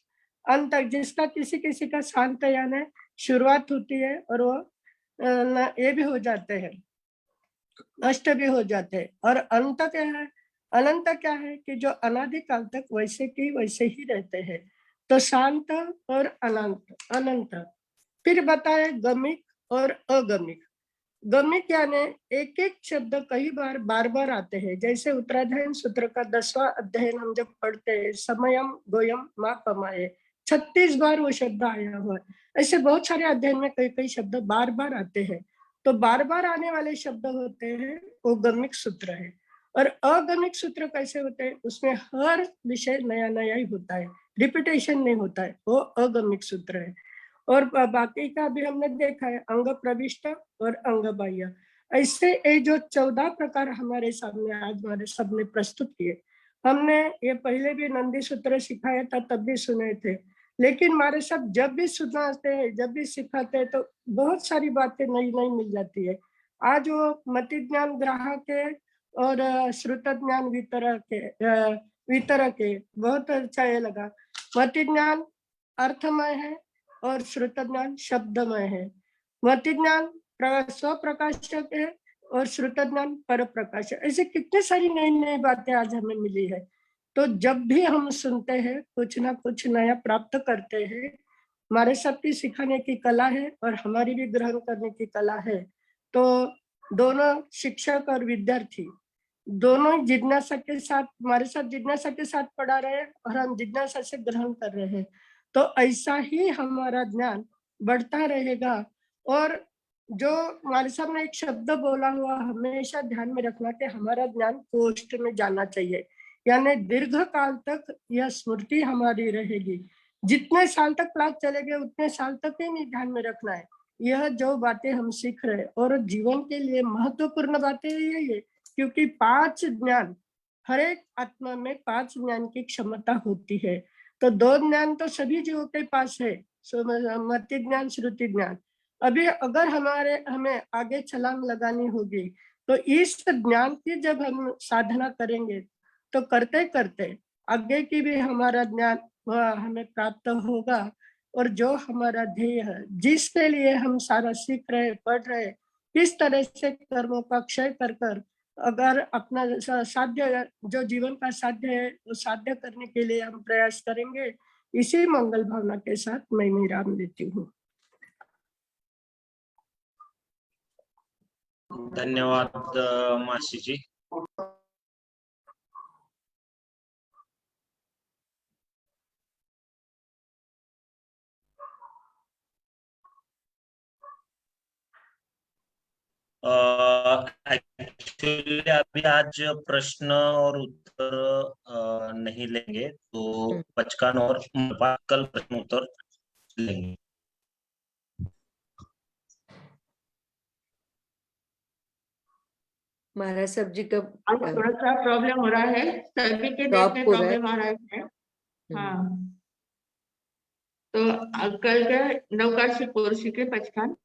B: अंत, जिसका किसी किसी का शांत यानी शुरुआत होती है और वो ये भी हो जाते हैं, नष्ट भी हो जाते हैं। और अंत क्या है, अनंत क्या है कि जो अनादि काल तक वैसे की वैसे ही रहते हैं, तो शांत और अनंत, अनंत। फिर बताए गमिक और अगमिक। गमिक यानी एक एक शब्द कई बार बार बार आते हैं, जैसे उत्तराध्ययन सूत्र का 10वां अध्ययन हम जब पढ़ते हैं, समयम गोयम मा पमाए, 36 बार वो शब्द आया हुआ है। ऐसे बहुत सारे अध्ययन में कई कई शब्द बार बार आते हैं, तो बार बार आने वाले शब्द होते हैं वो गमिक सूत्र है। और अगमिक सूत्र कैसे होते हैं, उसमें हर विषय नया नया ही होता है, रिपीटेशन नहीं होता है, वो अगमिक सूत्र है। और बाकी का भी हमने देखा है, अंग प्रविष्ट और अंग बाह्य। ऐसे ये जो 14 प्रकार हमारे सामने आज हमारे सबने प्रस्तुत किए, हमने ये पहले भी नंदी सूत्र सिखाया था तब भी सुने थे, लेकिन हमारे सब जब भी सुनाते हैं, जब भी सिखाते हैं, तो बहुत सारी बातें नई नई मिल जाती है। आज वो मति ज्ञान ग्राहक है और श्रुत ज्ञान वितरक है, बहुत अच्छा ये लगा। मति ज्ञान अर्थमय है और श्रुत ज्ञान शब्दमय है। मति ज्ञान स्वप्रकाशक है और श्रुत ज्ञान पर प्रकाशक। ऐसे कितने सारी नई नई बातें आज हमें मिली है। तो जब भी हम सुनते हैं कुछ ना कुछ नया प्राप्त करते हैं। हमारे सबकी सिखाने की कला है और हमारी भी ग्रहण करने की कला है। तो दोनों शिक्षक और विद्यार्थी दोनों जिज्ञासा के साथ, हमारे साथ जिज्ञासा के साथ पढ़ा रहे हैं और हम जिज्ञासा से ग्रहण कर रहे हैं। तो ऐसा ही हमारा ज्ञान बढ़ता रहेगा। और जो हमारे सामने एक शब्द बोला हुआ हमेशा ध्यान में रखना कि हमारा ज्ञान कोष्ठ में जाना चाहिए, यानी दीर्घ काल तक यह स्मृति हमारी रहेगी। जितने साल तक क्लास चलेगी उतने साल तक ही नहीं ध्यान में रखना है यह जो बातें हम सीख रहे हैं। और जीवन के लिए महत्वपूर्ण बातें यही है, क्योंकि 5 ज्ञान, हर एक आत्मा में 5 ज्ञान की क्षमता होती है। तो 2 ज्ञान तो सभी जीवों के पास है, मति ज्ञान, श्रुति ज्ञान। अभी अगर हमें आगे छलांग लगानी होगी तो इस ज्ञान की जब हम साधना करेंगे तो करते करते आगे की भी हमारा ज्ञान वह हमें प्राप्त होगा। और जो हमारा ध्येय है, जिसके लिए हम सारा सीख रहे, पढ़ रहे, किस तरह से कर्मों का क्षय कर कर अगर अपना साध्य, जो जीवन का साध्य है, वो साध्य करने के लिए हम प्रयास करेंगे। इसी मंगल भावना के साथ मैं विराम देती हूँ।
D: धन्यवाद मासी जी। एक्चुअली अभी आज प्रश्न और उत्तर नहीं लेंगे, तो बचकान और कल प्रश्न उत्तर लेंगे।
A: महाराज साहब जी का
C: आज थोड़ा सा प्रॉब्लम हो रहा है, सभी के नेट में प्रॉब्लम आ रहा है। हाँ, तो कल के नवकाशी पोर्शी के पचकान।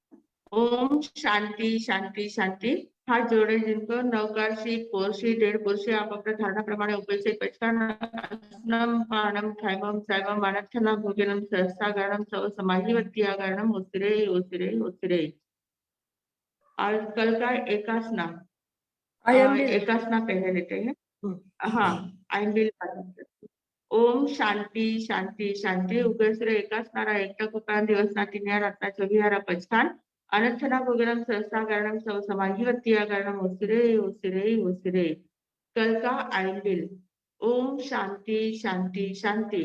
C: ओम शांति शांति शांति। हाथ जोड़े जिनको नवकाशी पोर्शी 1.5 पोर्शी आप अपने धारणा प्रमाणे उपस्थित पचकान। अस्नम पाणम खैमम सैवम अनर्थना भोजनम सहस्रागरणम सव समाहिवत्या गरणम उसिरे उसिरे उसिरे। आज कल का एकासना, एकासना पहले लेते हैं। हाँ, आयंबिल। ओम शांति शांति शांति। उगसरे एकासनारा एकटा कुकान दिवसना 3 रातना 24 पचकान। अनर्थना भोजनम सहस्रागरणम सव समाहिवत्या गरणम उसिरे उसिरे उसिरे। कल का आयंबिल। ओम शांति शांति शांति।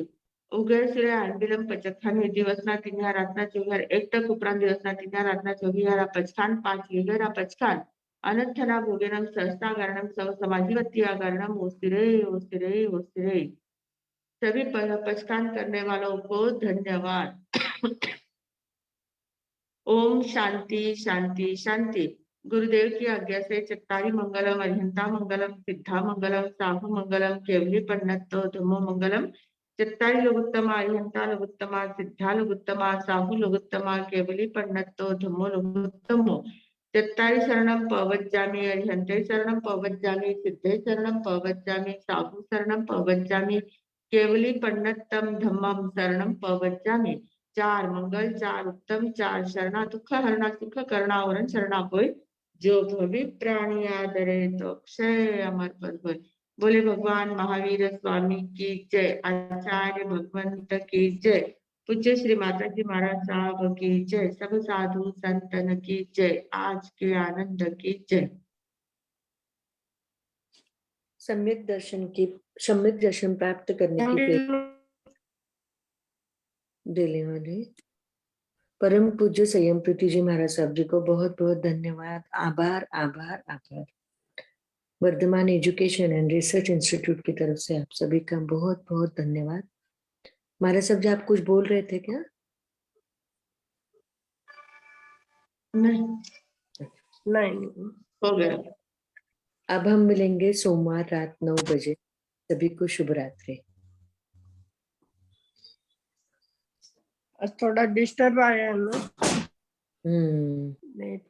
C: उगसरे आयंबिलम पचखान दिवसना 3 रातना 24 एकटा कुपरान दिवसना 3 रातना 24 पचखान 5 विगरा पचखान। अनर्थना भोजनम सहस्रागरणम सव समाहिवत्या गरणम उसिरे उसिरे उसिरे। सभी पचकान करने वालों को धन्यवाद। ओम शांति शांति शांति। गुरुदेव की आज्ञा से चत्तारी मंगलम, अरिहंता मंगलम, सिद्धा मंगलम, साहु मंगलम, केवली पन्नतो धम्मो मंगलम। चत्तारी लोगोत्तमा, अरिहंता लोगोत्तमा, सिद्धा लोगोत्तमा, साहु लोगोत्तमा, केवली पन्नतो धम्मो लोगोत्तमो। चत्तारी शरणम पवज्जामि, अरिहंते शरणम पवज्जामि, सिद्धे शरणम पवज्जामि, साहु शरणम पवज्जामि, केवली पन्नतम धम्मम शरणम पवज्जामि। 4 मंगल, 4 उत्तम, 4 शरणा, दुख हरणा, सुख करणावरण शरणा कोई, जो भवि प्राणी आदरे तो क्षय अमर पद होय। बोले भगवान महावीर स्वामी की जय। आचार्य भगवंत की जय। पूज्य श्री माता जी महाराज साहब की जय। सब साधु संतन की जय। आज के आनंद की जय।
A: सम्यक दर्शन प्राप्त करने की प्रेरणा देने वाले परम पूज्य संयम प्रीति जी महाराज साहब जी को बहुत बहुत धन्यवाद, आभार आभार आभार। Vardhman education and research institute की तरफ से आप सभी का बहुत बहुत धन्यवाद। महाराज साहब जी आप कुछ बोल रहे थे क्या?
B: नहीं,
C: हो गया।
A: अब हम मिलेंगे सोमवार रात 9 बजे। सभी को शुभ रात्रि।
B: थोड़ा डिस्टर्ब आया है ना।
A: हम्म।
B: नेट